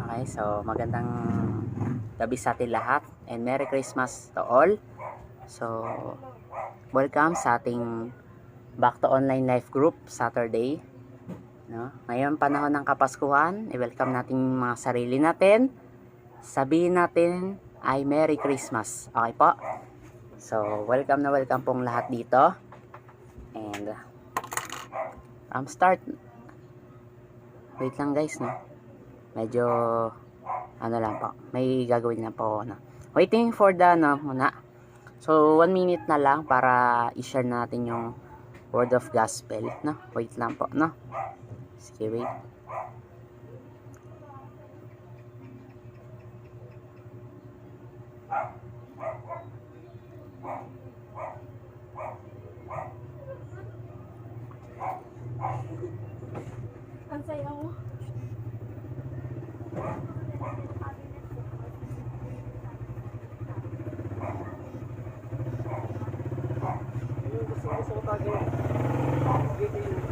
Okay, so magandang gabi sa atin lahat and Merry Christmas to all. So, welcome sa ating Back to Online Life Group Saturday. No? Ngayon, panahon ng Kapaskuhan, i-welcome natin mga sarili natin. Sabihin natin ay Merry Christmas. Okay po? So, welcome na welcome pong lahat dito. And, start. Wait lang guys, no? Medyo ano lang po, may gagawin lang po ako, no? Waiting for the muna. So 1 minute na lang para i-share natin yung word of gospel, no? Wait lang po, no? Sige, wait. Ang saya mo. Gusto ko tayo. Dito yung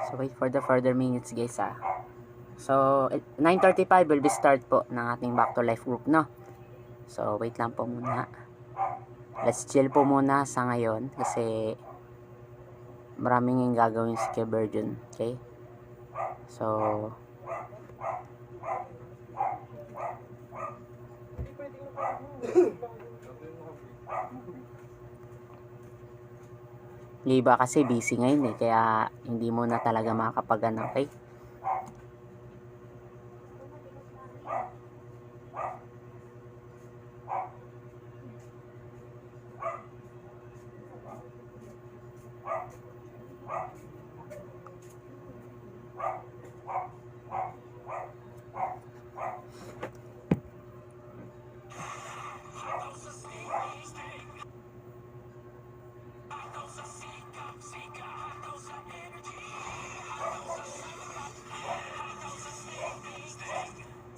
So wait for the further minutes guys, ah. So 9:35 will be start po ng ating Back to Life group, no? So wait lang po muna. Let's chill po muna sa ngayon kasi maraming yung gagawin si Kuya Virgin, okay? So yung iba kasi busy ngayon kaya hindi mo na talaga makakapag-ano, okay?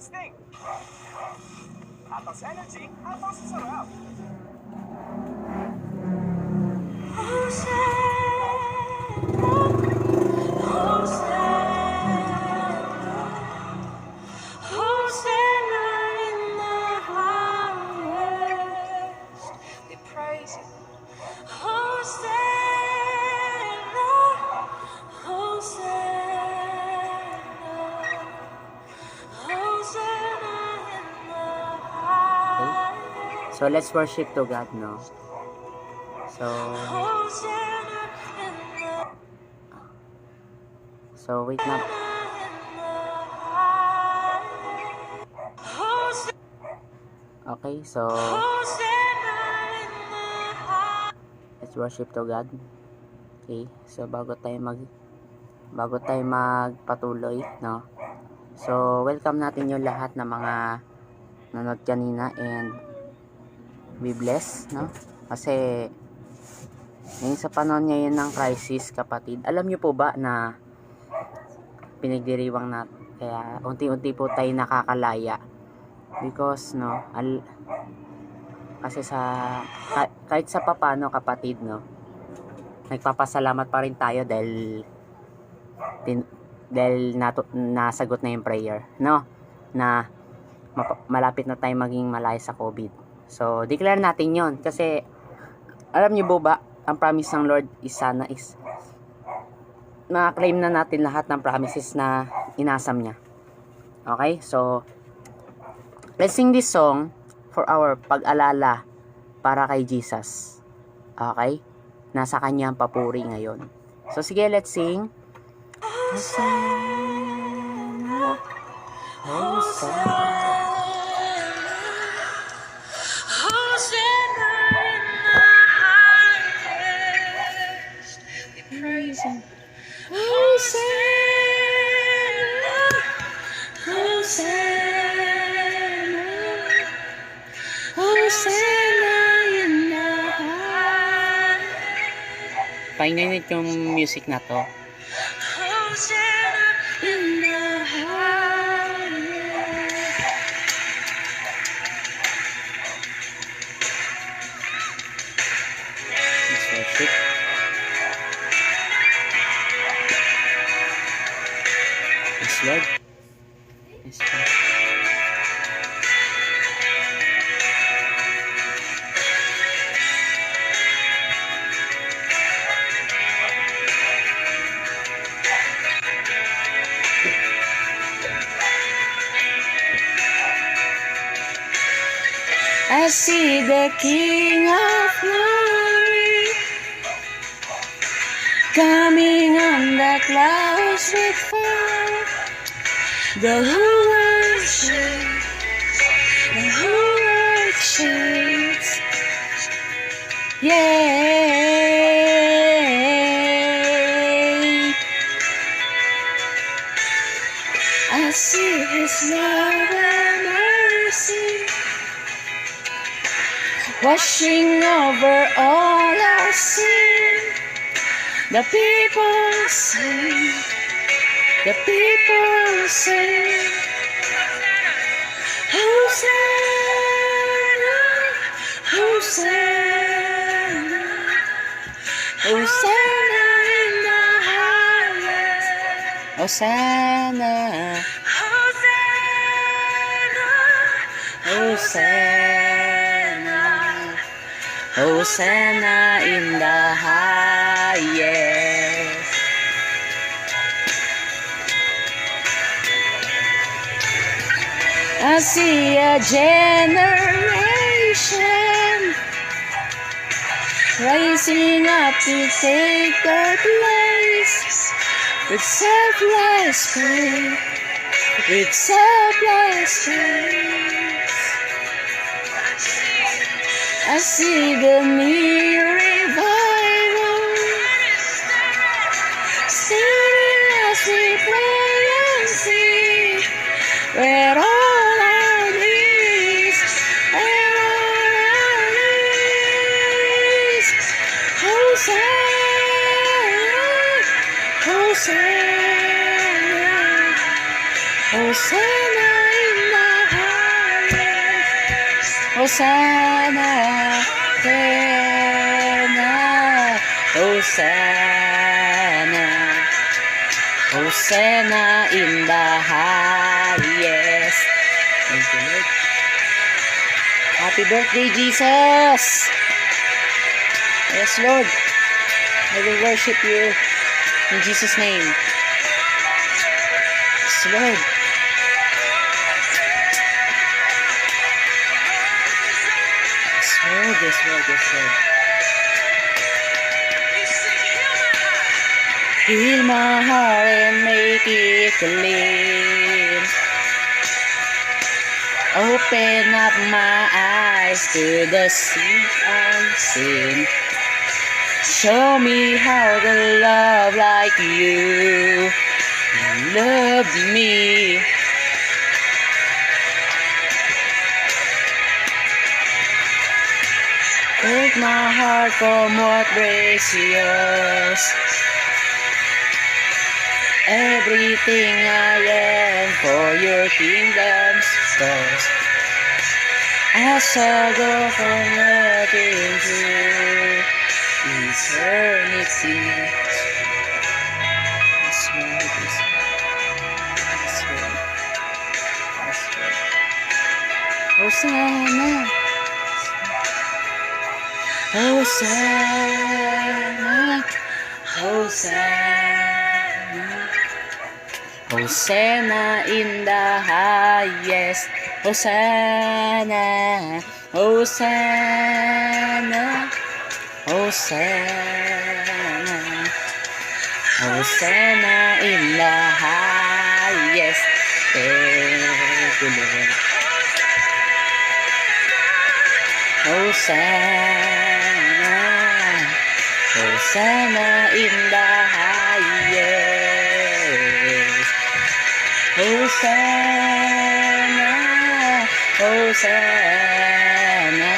Sting! Atos energy, atos sarap! So let's worship to God, no? So wait na. Okay, so let's worship to God. Okay, so bago tayo magpatuloy, no? So, welcome natin yung lahat ng mga nanood kanina and be blessed, no? Kasi, ngayon sa panahon ngayon ng crisis, kapatid, alam nyo po ba na pinagdiriwang na kaya unti-unti po tayo nakakalaya because, no, kasi kahit sa papano, kapatid, no, nagpapasalamat pa rin tayo dahil nasagot na yung prayer, no, na malapit na tayo maging malaya sa COVID. So, declare natin yon kasi alam niyo ba, ang promise ng Lord is sana is na-claim na natin lahat ng promises na inasam niya. Okay? So, let's sing this song for our pag-alala para kay Jesus. Okay? Nasa kanya ang papuri ngayon. So, sige, let's sing. Hosanna, Hosanna, Hosanna in the highest. We praise Him. Hosanna, Hosanna, Hosanna in the highest. Pakinggan nyo yung music na to. Hosanna in the highest. Let's worship. Yes, Lord. Yes, Lord. I see the King of Glory coming on the clouds with fire. The whole earth shakes, the whole earth shakes. Yay! I see His love and mercy washing over all our sin. The people sing, the people sing. Hosanna, Hosanna, Hosanna in the highest. Hosanna, Hosanna, Hosanna. Hosanna in the highest. I see a generation rising up to take their place with selfless faith, with selfless faith. I see the near revival standing as we pray and see where all our needs, where all our needs. Hosanna, Hosanna, Hosanna in the highest. Hosanna, Hosanna, Hosanna, Hosanna in the highest. Thank you, Lord. Happy birthday, Jesus! Yes, Lord. I will worship you in Jesus' name. Yes, Lord. Yes, Lord. Yes, Lord. Yes, Lord. Heal my heart and make it clean. Open up my eyes to the sea unseen. Show me how to love like you loved me. Take my heart from what breaks yours. Everything I am for your kingdom's cause. As I go from nothing to eternity. This word is this word. This word. Hosanna. Hosanna. Hosanna. Hosanna in the highest. Hosanna. Hosanna. Hosanna. Hosanna in the highest. Thank you, Lord. Hosanna. Hosanna in the highest. Hosanna. Hosanna.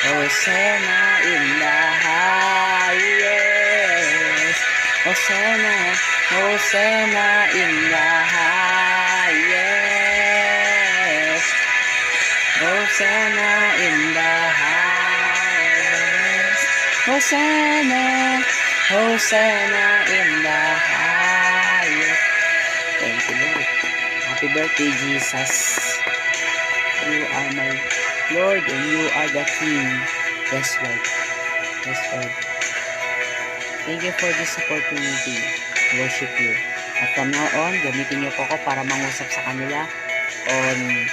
Hosanna in the highest. Hosanna. Hosanna in the highest. Hosanna in the highest. Hosanna. Hosanna in the highest. Thank you, Lord. Happy birthday, Jesus. You are my Lord and you are the King. Yes, Lord. Yes, Lord. Thank you for this opportunity to worship you. At from now on, gamitin niyo po ako para mangusap sa kanila on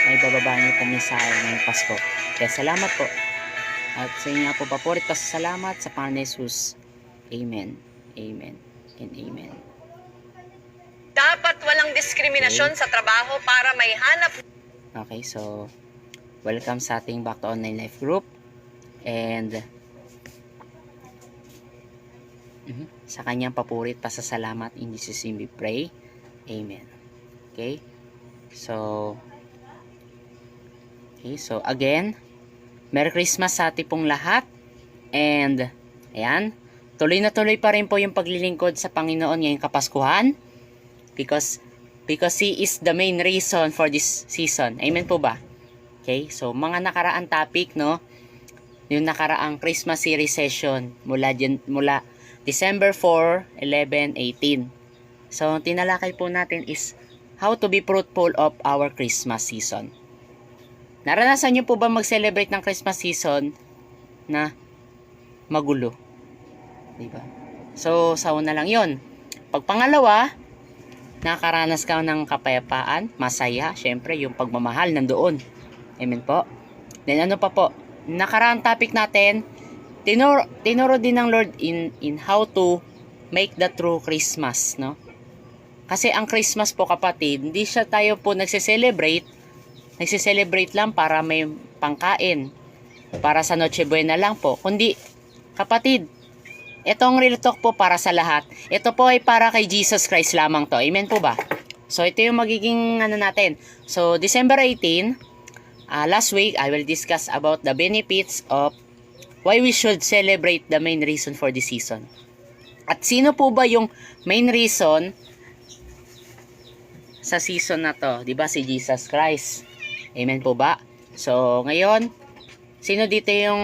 may bababa niyo po mensahe ngayong Pasko. Kaya salamat po. At sa inyo po papurit pasasalamat sa Panginoon Jesus. Amen. Amen. And amen. Dapat walang diskriminasyon sa trabaho para may hanap. Okay, so welcome sa ating Back to Online Life group. And sa kanyang papurit pasasalamat in Jesus name we pray. Amen. Okay? So again, Merry Christmas sa ating pong lahat. And ayan, tuloy na tuloy pa rin po yung paglilingkod sa Panginoon ngayong Kapaskuhan. Because He is the main reason for this season. Amen po ba? Okay, so mga nakaraang topic, no? Yung nakaraang Christmas series session mula December 4, 11, 18. So, tinalakay po natin is how to be fruitful of our Christmas season. Naranasan nyo po ba mag-celebrate ng Christmas season na magulo? Diba? So, sa una lang yon. Pag pangalawa, nakaranas ka ng kapayapaan, masaya, syempre yung pagmamahal nandoon. Amen po. Then ano pa po? Nakaraang topic natin, tinuro din ng Lord in how to make the true Christmas, no? Kasi ang Christmas po, kapatid, hindi siya tayo po nagsiselebrate lang para may pangkain, para sa Noche Buena lang po. Kundi, kapatid, itong real talk po para sa lahat. Ito po ay para kay Jesus Christ lamang to. Amen po ba? So, ito yung magiging natin. So, December 18, last week, I will discuss about the benefits of why we should celebrate the main reason for this season. At sino po ba yung main reason sa season na to? Diba si Jesus Christ? Amen po ba? So, ngayon, sino dito yung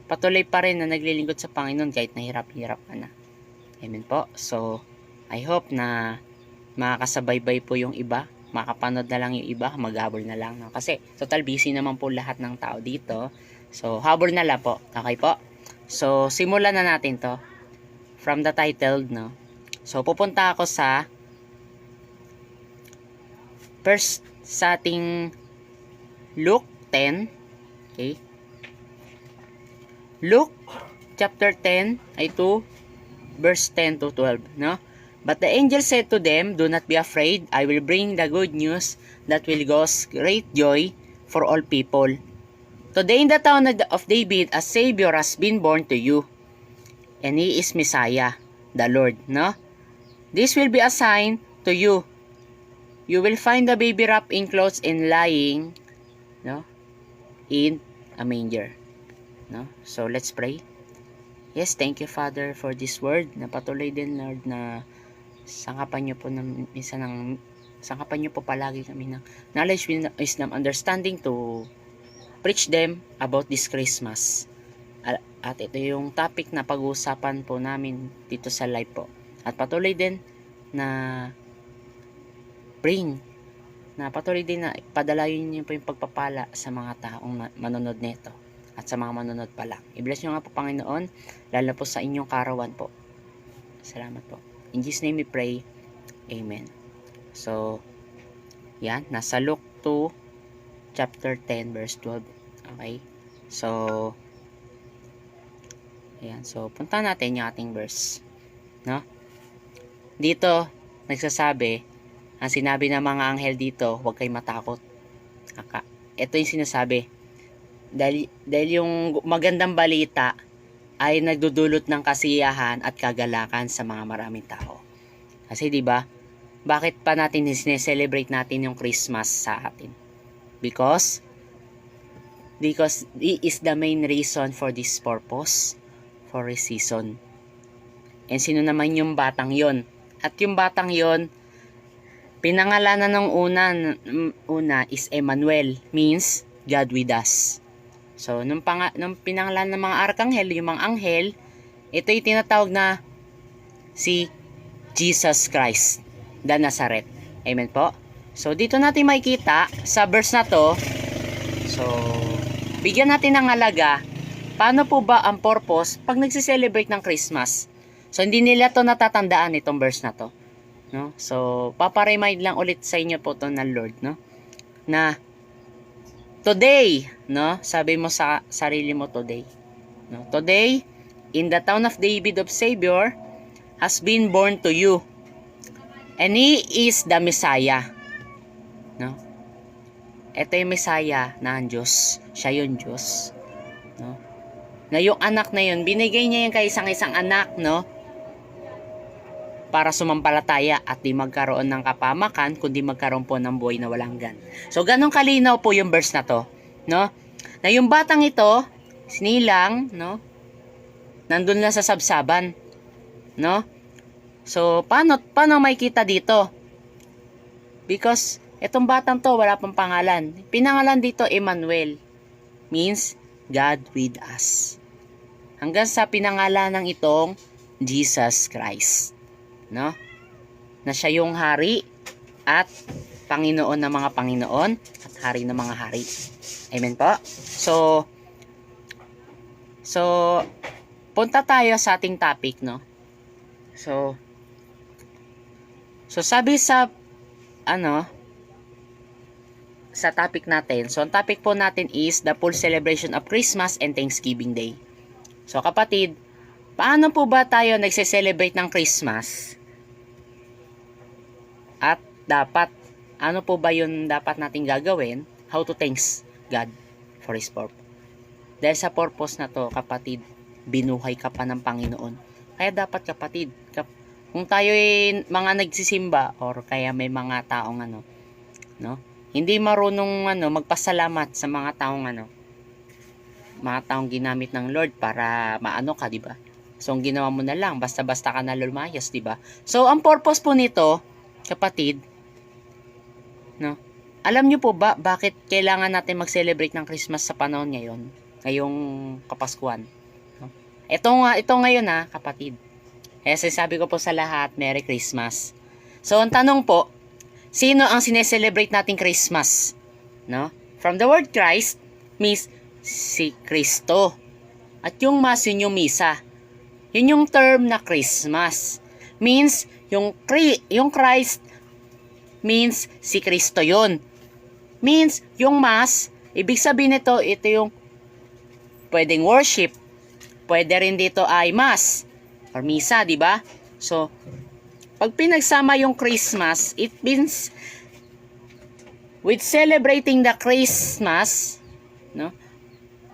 patuloy pa rin na naglilingkod sa Panginoon kahit nahirap-hirap ka na? Amen po. So, I hope na makakasabaybay po yung iba. Makapanood na lang yung iba. Maghabol na lang. No? Kasi, total busy naman po lahat ng tao dito. So, habol na lang po. Okay po? So, simulan na natin to. From the titled, no? So, pupunta ako sa first sa ating Luke 10. Okay? Luke chapter 10 ay 2 verse 10 to 12, no? But the angel said to them, "Do not be afraid. I will bring the good news that will cause great joy for all people. Today in the town of David, a Savior has been born to you, and He is Messiah, the Lord." No? This will be a sign to you. You will find the baby wrapped in clothes and lying, no, in a manger. No? So, let's pray. Yes, thank you, Father, for this word. Na patuloy din, Lord, na sangkapan niyo po sangkapan niyo po palagi kami ng knowledge, wisdom, understanding to preach them about this Christmas. At ito yung topic na pag-uusapan po namin dito sa live po. At patuloy din na patuloy din na padalayin niyo po yung pagpapala sa mga taong manonood nito at sa mga manonood pa lang. I-bless niyo nga po, Panginoon, lalo po sa inyong karawan po. Salamat po. In Jesus' name we pray. Amen. So, yan. Nasa Luke 2, chapter 10, verse 12. Okay? So, ayan. So, punta natin yung ating verse. No? Dito, nagsasabi, ang sinabi ng mga anghel dito, huwag kayo matakot. Ito yung sinasabi. Dahil yung magandang balita ay nagdudulot ng kasiyahan at kagalakan sa mga maraming tao. Kasi 'di ba? Bakit pa natin sineselebrate natin yung Christmas sa atin? Because it is the main reason for this purpose, for this season. And sino naman yung batang yon? At yung batang yon, pinangalanan ng una is Emmanuel, means God with us. So, nung pinangalan ng mga arkanghel, yung mga anghel, ito yung tinatawag na si Jesus Christ, the Nazareth. Amen po? So, dito natin makikita sa verse na to, so, bigyan natin ng halaga, paano po ba ang purpose pag nagsiselebrate ng Christmas? So, hindi nila to natatandaan itong verse na to. No? So, paparemind lang ulit sa inyo po to ng Lord, no? Na, today, no? Sabi mo sa sarili mo today. No? Today, in the town of David of Savior, has been born to you. And He is the Messiah. No? Ito yung Messiah na ang Diyos. Siya yung Diyos. No? Na yung anak na yun, binigay niya yung kaisang-isang anak, no? Para sumampalataya at di magkaroon ng kapamakan, kundi magkaroon po ng buhay na walang hanggan. So, ganun kalinaw po yung verse na to, no? Na yung batang ito, sinilang, no? Nandun na sa sabsaban, no? So, paano makikita dito? Because, itong batang to, wala pang pangalan. Pinangalan dito, Emmanuel, means God with us. Hanggang sa pinangalan ng itong Jesus Christ. No? Na siya yung hari at Panginoon ng mga Panginoon at hari ng mga hari. Amen po? So punta tayo sa ating topic, no? So sabi sa sa topic natin. So ang topic po natin is the full celebration of Christmas and Thanksgiving Day. So kapatid, paano po ba tayo nagse-celebrate ng Christmas? At dapat, ano po ba yun dapat natin gagawin? How to thanks God for His purpose. Dahil sa purpose na to, kapatid, binuhay ka pa ng Panginoon. Kaya dapat, kapatid, kung tayo ay mga nagsisimba or kaya may mga taong no? Hindi marunong magpasalamat sa mga taong mga taong ginamit ng Lord para maano ka, di ba? So, ang ginawa mo na lang, basta-basta ka na lumayas, di ba? So, ang purpose po nito, kapatid, no? Alam niyo po ba bakit kailangan natin mag-celebrate ng Christmas sa panahon ngayon? Ngayong Kapaskuhan. No? Ito ngayon kapatid. Kaya sabi ko po sa lahat, Merry Christmas. So, ang tanong po, sino ang sineselebrate nating Christmas? No? From the word Christ, means si Kristo. At yung Mass, yun yung Misa. Yun yung term na Christmas. Means, yung Christ means si Kristo yun. Means, yung Mass, ibig sabihin ito yung pwedeng worship. Pwede rin dito ay Mass or Misa, di ba? So, pag pinagsama yung Christmas, it means with celebrating the Christmas, no?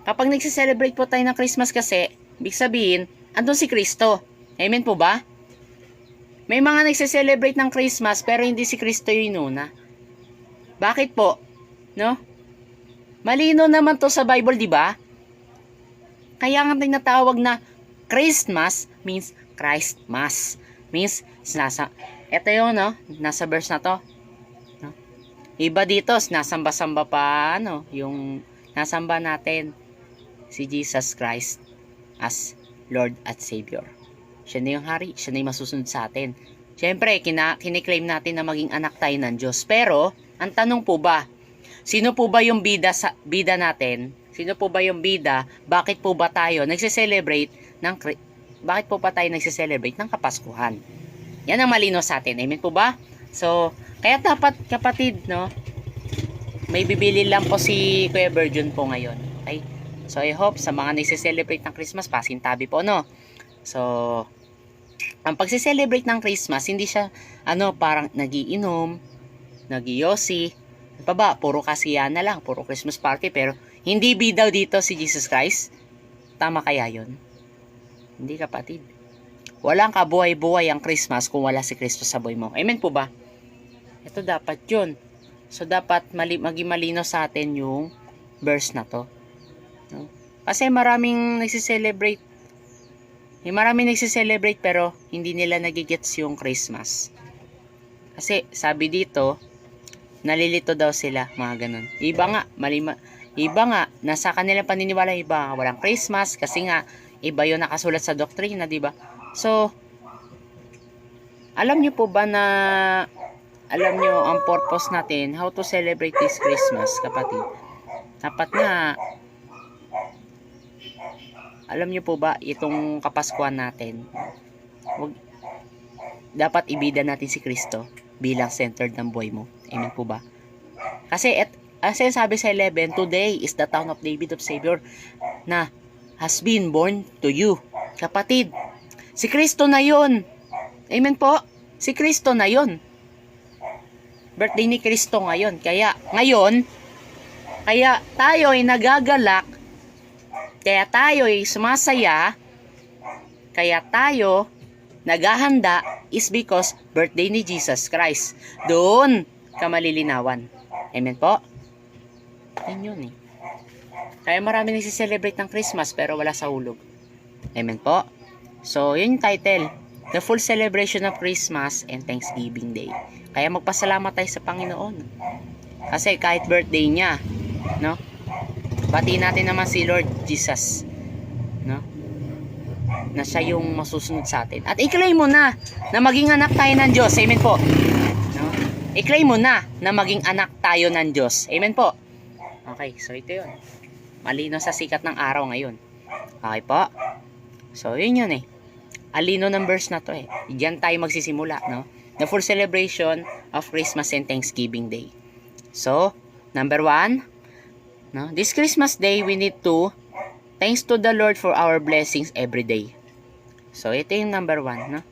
Kapag nagse-celebrate po tayo ng Christmas kasi, ibig sabihin, andun si Kristo. Amen po ba? May mga nagse-celebrate ng Christmas pero hindi si Kristo yung inuna. Bakit po? No? Malino naman to sa Bible, di ba? Kaya nga tinatawag na Christmas means Christmas. Means, ito yun, no? Nasa verse na to. No? Iba dito, nasamba-samba pa, ano, yung nasamba natin si Jesus Christ as Lord at Savior. Siya na yung hari, siya na yung masusunod sa atin. Siyempre, kiniklaim natin na maging anak tayo ng Diyos. Pero, ang tanong po ba, sino po ba yung bida natin? Sino po ba yung bida? Bakit po ba tayo nagse-celebrate ng Kapaskuhan? Yan ang malino sa atin. Amen po ba? So, kaya dapat kapatid, no? May bibili lang po si Kuya Virgin po ngayon. Okay? So, I hope sa mga nagse-celebrate ng Christmas, pasintabi po, no? So, ang pagse-celebrate ng Christmas, hindi siya, parang nagiinom, nagiyosi, pa ba, puro kasiyahan na lang, puro Christmas party, pero hindi bida dito si Jesus Christ. Tama kaya yun? Hindi kapatid. Walang kabuhay-buhay ang Christmas kung wala si Kristo sa buhay mo. Amen po ba? Ito dapat yun. So dapat maging malinaw sa atin yung verse na to. No? Kasi maraming nagsiselebrate. Maraming nagsiselebrate pero hindi nila nagigets yung Christmas. Kasi sabi dito, nalilito daw sila, mga ganun. Iba nga, nasa kanilang paniniwala, iba, walang Christmas, kasi nga, iba yung nakasulat sa doktrina, di ba? So, alam nyo po ba na, alam nyo ang purpose natin, how to celebrate this Christmas, kapatid? Dapat nga, alam nyo po ba, itong Kapaskuhan natin, dapat ibida natin si Kristo bilang centered ng buhay mo. Amen po ba? Kasi as sabi sa 11, today is the town of David of Savior na has been born to you. Kapatid, si Kristo na yun. Amen po? Si Kristo na yun. Birthday ni Kristo ngayon. Kaya tayo ay nagagalak, kaya tayo ay sumasaya, kaya tayo naghahanda is because birthday ni Jesus Christ. Doon ka malilinawan. Amen po? Yun eh. Kaya marami nagsiselebrate ng Christmas pero wala sa hulog. Amen po? So, yun yung title. The full celebration of Christmas and Thanksgiving Day. Kaya magpasalamat tayo sa Panginoon. Kasi kahit birthday niya, no? Batiin natin naman si Lord Jesus, no? Na siya yung masusunod sa atin. At i-claim mo na maging anak tayo ng Diyos. Amen po. No? I-claim mo na maging anak tayo ng Diyos. Amen po. Okay, so ito yun. Malino sa sikat ng araw ngayon. Okay po. So, yun eh. Alino ng verse na to eh. Diyan tayo magsisimula, no? The full celebration of Christmas and Thanksgiving Day. So, number 1, no? This Christmas Day, we need to thanks to the Lord for our blessings every day. So, ito yung number 1, no?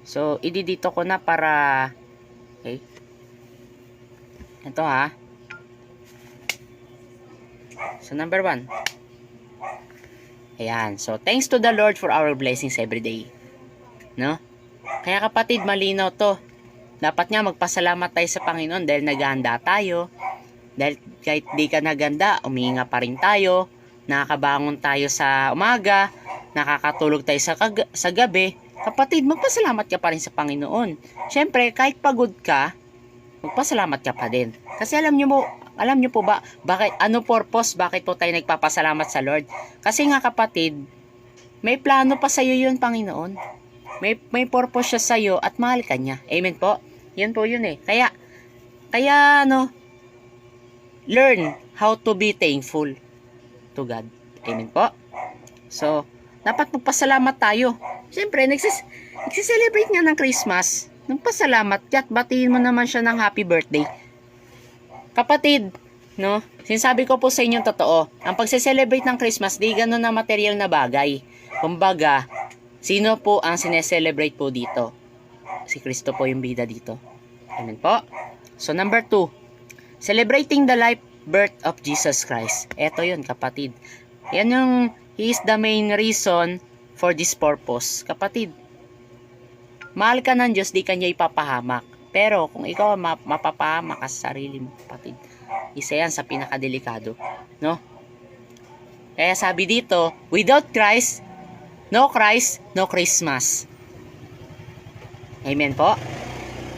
So, ididito ko na para, okay? Ito ha. So, number 1. Ayan. So, thanks to the Lord for our blessings every day. No? Kaya kapatid, malinaw to. Dapat nga magpasalamat tayo sa Panginoon dahil naghahanda tayo. Dahil kahit di ka naganda, umihinga pa rin tayo. Nakakabangon tayo sa umaga. Nakakatulog tayo sa gabi. Kapatid, magpasalamat ka pa rin sa Panginoon. Siyempre, kahit pagod ka, magpasalamat ka pa din. Kasi alam nyo po ba, bakit po tayo nagpapasalamat sa Lord? Kasi nga kapatid, may plano pa sa'yo yun, Panginoon. May purpose siya sa'yo at mahal ka niya. Amen po? Yan po yun eh. Kaya, learn how to be thankful to God. Amen po? So, dapat magpasalamat tayo. Siyempre, nagsiselebrate nga ng Christmas. Nagpasalamat ka at batiin mo naman siya ng happy birthday. Kapatid, no? Sinasabi ko po sa inyo totoo. Ang pagse-celebrate ng Christmas, di ganun na material na bagay. Kumbaga, sino po ang sineselebrate po dito? Si Kristo po yung bida dito. Amen po? So, number 2. Celebrating the life, birth of Jesus Christ. Eto yun, kapatid. Yan yung, He is the main reason for this purpose. Kapatid, mahal ka ng Diyos, di ka niya ipapahamak. Pero, kung ikaw mapapahamak ka sa sarili mo, kapatid, Isa yan sa pinakadelikado, no? Kaya sabi dito, without Christ, no Christmas. Amen po?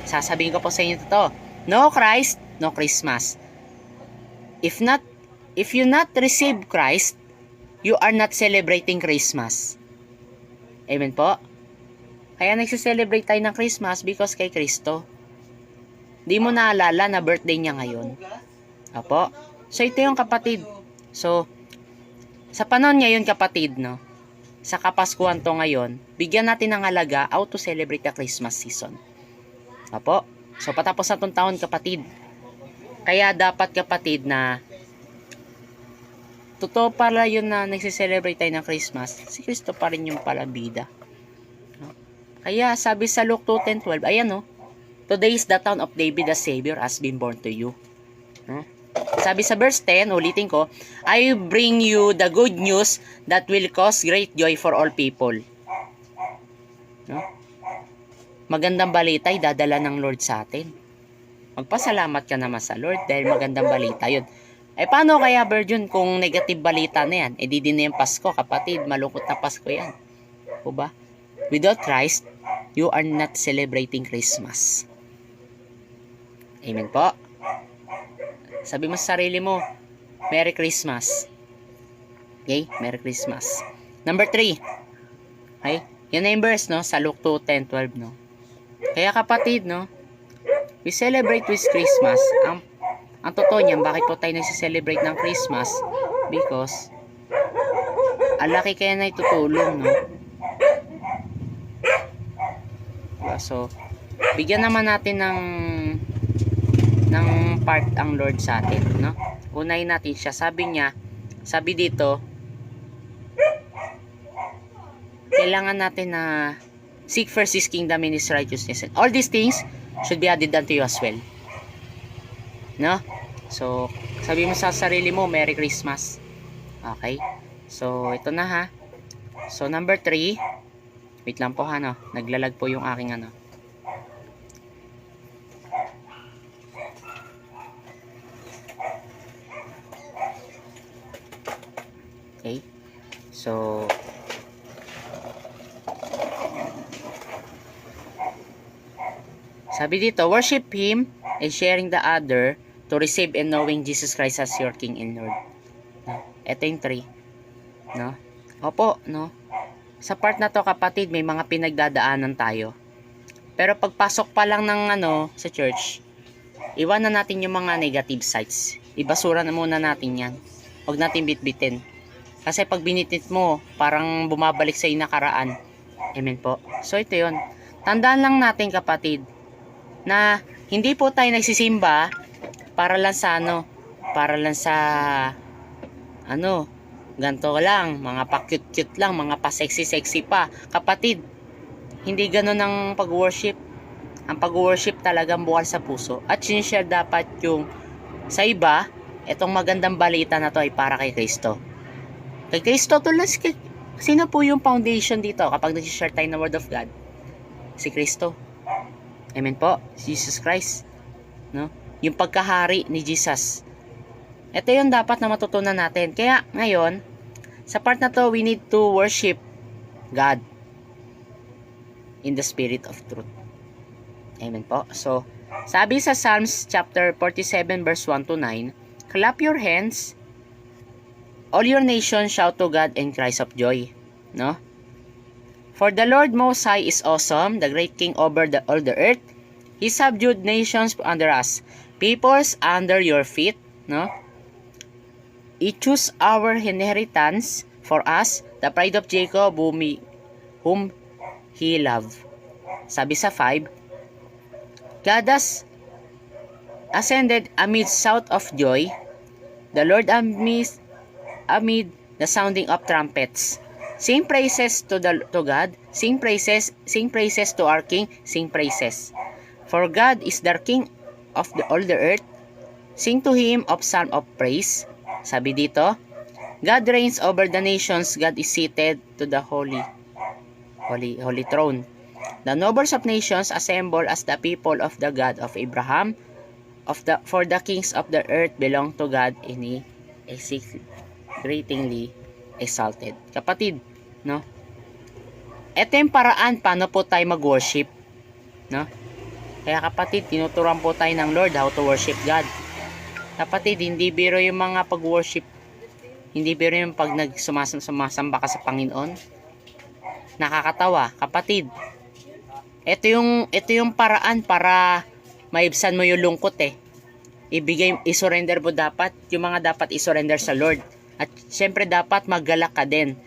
Sasabihin ko po sa inyo to. No Christ, no Christmas. If you not receive Christ, you are not celebrating Christmas. Amen po? Kaya nagsiselebrate tayo ng Christmas because kay Kristo. Di mo naalala na birthday niya ngayon. Apo? So, ito yung kapatid. So, sa panahon ngayon kapatid, no? Sa Kapaskuhan to ngayon, bigyan natin ng halaga how to celebrate the Christmas season. Apo? So, patapos na tong taon kapatid. Kaya dapat kapatid na totoo pala yun na nagsiselebrate tayo ng Christmas, si Kristo pa rin yung palabida. No? Kaya sabi sa Luke 2:10-12, ayan no, today is the town of David, the Savior has been born to you. No? Sabi sa verse 10, ulitin ko, I bring you the good news that will cause great joy for all people. No? Magandang balita ay dadala ng Lord sa atin. Magpasalamat ka naman sa Lord dahil magandang balita yun. Eh paano kaya virgin kung negative balita na yan? Eh di din na yung Pasko kapatid, malungkot na Pasko yan. O ba? Without Christ, you are not celebrating Christmas. Amen po? Sabi mo sa sarili mo, Merry Christmas. Okay? Merry Christmas. Number 3. Okay? Yan na yung verse, no? Sa Luke 2:10-12, no? Kaya kapatid, no? We celebrate with Christmas. Ang totoo niyan, bakit po tayo nagse-celebrate ng Christmas? Because, ang laki kaya na itutulong, no? So, bigyan naman natin ng part ang Lord sa atin, no? Unahin natin siya. Sabi dito, kailangan natin na seek first His kingdom and His righteousness. And all these things should be added unto you as well. No? So, sabi mo sa sarili mo, Merry Christmas. Okay? So, ito na ha. So, number 3. Wait lang po ha, no? Naglalag po yung aking ano. Okay? So, sabi dito, worship Him and sharing the other to receive and knowing Jesus Christ as your King and Lord. No? Ito yung 3. No? Opo, no? Sa part na to kapatid, may mga pinagdadaanan tayo. Pero pagpasok pa lang ng sa church, iwanan natin yung mga negative sides. Ibasura na muna natin yan. Huwag natin bitbitin. Kasi pag binitit mo, parang bumabalik sa nakaraan. Amen po. So ito yun. Tandaan lang natin kapatid, na hindi po tayo nagsisimba para lang sa ganto lang, mga pa-cute-cute lang, mga pa-sexy-sexy pa. Kapatid, hindi ganon ang pag-worship. Ang pag-worship talagang buwal sa puso. At sinishare dapat yung sa iba, itong magandang balita na to ay para kay Kristo. Kay Kristo to lang. Sino po yung foundation dito kapag nag-share tayo ng Word of God? Si Kristo. Amen po. Jesus Christ. No? Yung pagkahari ni Jesus. Ito yung dapat na matutunan natin. Kaya ngayon, sa part na to, we need to worship God in the spirit of truth. Amen po. So, sabi sa Psalms chapter 47 verse 1-9, clap your hands, all your nations shout to God and cries of joy. No? For the Lord Most High is awesome, the great King over all the earth. He subdued nations under us, peoples under your feet. No? He chose our inheritance for us, the pride of Jacob whom He loved. Sabi sa 5, God has ascended amid shout of joy, the Lord amid the sounding of trumpets. Sing praises to God, sing praises to our King, sing praises. For God is the King of all the earth. Sing to Him of psalm of praise. Sabi dito, God reigns over the nations, God is seated to the holy throne. The nobles of nations assemble as the people of the God of Abraham, for the kings of the earth belong to God and He is greatly exalted. Kapatid, no? Ito yung paraan paano po tayo mag-worship, no? Kaya kapatid, tinuturuan po tayo ng Lord how to worship God. Kapatid, hindi biro yung mga pag-worship. Hindi biro yung pag sumasamba ka sa Panginoon. Nakakatawa, kapatid. Ito yung paraan para maibsan mo yung lungkot eh. I-surrender mo dapat yung mga dapat i-surrender sa Lord. At syempre dapat maggalak ka din.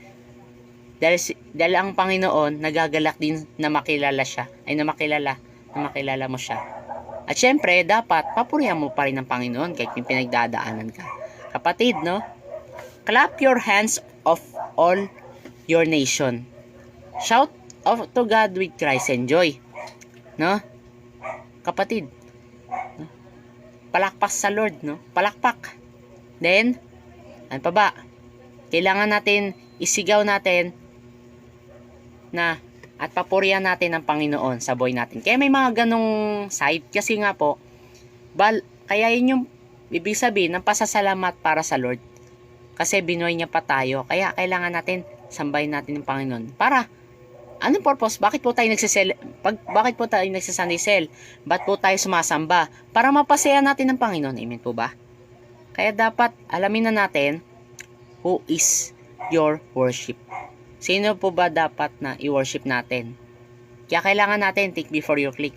Dahil ang Panginoon nagagalak din na makilala siya. Ay na makilala mo siya. At syempre dapat papurihan mo pa rin ng Panginoon kahit yung pinagdadaanan ka. Kapatid, no? Clap your hands of all your nation. Shout to God with cries and joy. No? Kapatid, no? Palakpak sa Lord, no? Palakpak. Then, ano pa ba? Kailangan natin isigaw natin na at papurihan natin ang Panginoon sa buhay natin. Kaya may mga ganong side kasi nga po, kaya yun yung ibig sabihin ng pasasalamat para sa Lord. Kasi binuhay niya pa tayo. Kaya kailangan natin sambahin natin ng Panginoon. Para, anong purpose? Bakit po tayo nagsasunday sale? Ba't po tayo sumasamba? Para mapasaya natin ng Panginoon. Amen po ba? Kaya dapat alamin na natin who is your worship. Sino po ba dapat na i-worship natin? Kaya kailangan natin think before you click.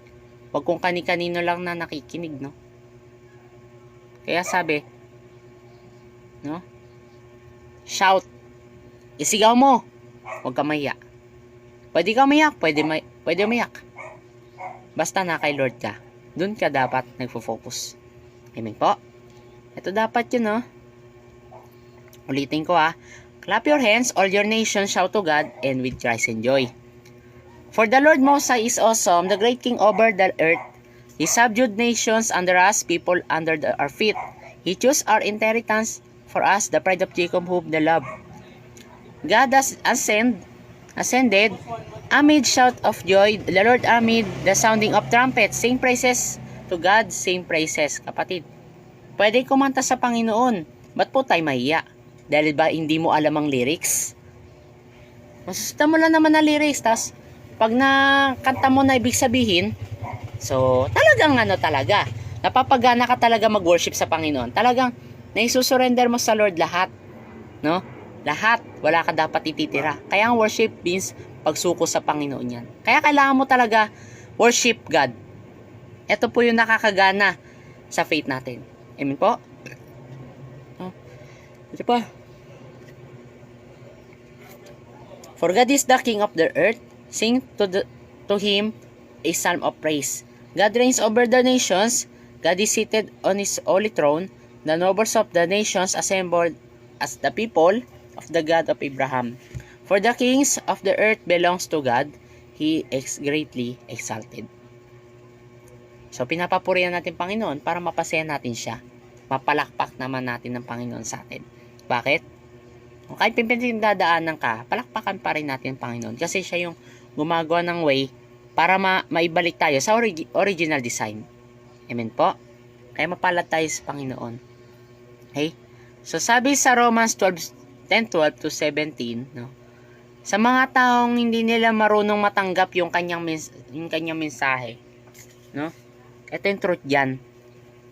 Huwag kung kani-kanino lang na nakikinig, no? Kaya sabi, no? Shout. Isigaw mo. Huwag ka mahiya. Pwede ka mayak, pwede mayak. Basta na kay Lord ka. Doon ka dapat nagfo-focus. Amen po. Ito dapat yun, no? Ulitin ko, Clap your hands, all your nations, shout to God, and with cries and joy. For the Lord Most High is awesome, the great King over the earth. He subdued nations under us, people under our feet. He chose our inheritance for us, the pride of Jacob, whom the love. God has ascended, amid shout of joy, the Lord amid the sounding of trumpets. Sing praises to God, sing praises. Kapatid, pwede kumanta sa Panginoon. Ba't po tayo mahiya? Dahil ba hindi mo alam ang lyrics? Masusundan mo lang naman ang lyrics. Tas pag nakanta mo na ibig sabihin, so talagang talaga. Napapagana ka talaga mag-worship sa Panginoon. Talagang naisusurrender mo sa Lord lahat. No? Lahat. Wala ka dapat ititira. Kaya ang worship means pagsuko sa Panginoon yan. Kaya kailangan mo talaga worship God. Ito po yung nakakagana sa faith natin. Amen po? Ito pa. For God is the King of the earth. Sing to Him a psalm of praise. God reigns over the nations. God is seated on His holy throne. The nobles of the nations assembled as the people of the God of Abraham. For the kings of the earth belongs to God. He is greatly exalted. So, pinapapurihan natin Panginoon para mapasaya natin siya. Mapalakpak naman natin ng Panginoon sa atin. Bakit? Kahit pinagdadaanan ka, palakpakan pa rin natin ang Panginoon. Kasi siya yung gumagawa ng way para maibalik tayo sa original design. Amen po? Kaya mapalad tayo sa Panginoon. Okay? So, sabi sa Romans 10:12 to 17, no? Sa mga taong hindi nila marunong matanggap yung kanyang mensahe, no? Ito yung truth dyan.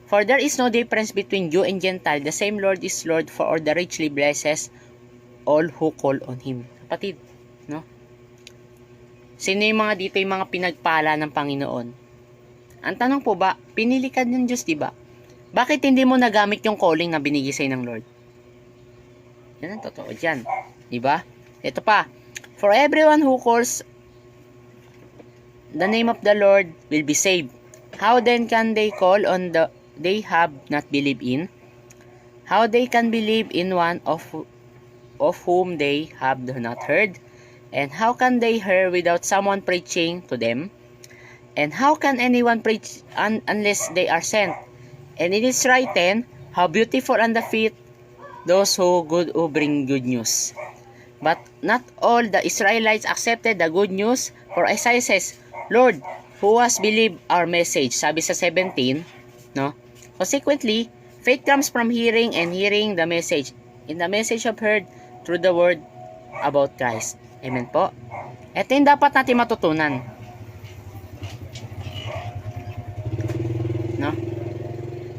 For there is no difference between Jew and Gentile. The same Lord is Lord for all the richly blesses all who call on Him. Kapatid, no? Sino yung mga dito yung mga pinagpala ng Panginoon? Ang tanong po ba, pinili ka ng Diyos, diba? Bakit hindi mo nagamit yung calling na binigay sa'yo ng Lord? Yan ang totoo dyan. Diba? Ito pa. For everyone who calls the name of the Lord will be saved. How then can they call on the they have not believed in? How they can believe in one of whom they have not heard? And how can they hear without someone preaching to them? And how can anyone preach unless they are sent? And it is written, how beautiful on the feet those who bring good news. But not all the Israelites accepted the good news, for Isaiah says, Lord, who has believed our message? Sabi sa 17, no? Consequently, faith comes from hearing and hearing the message. In the message of heard through the word about Christ. Amen po. Ito yung dapat natin matutunan. No?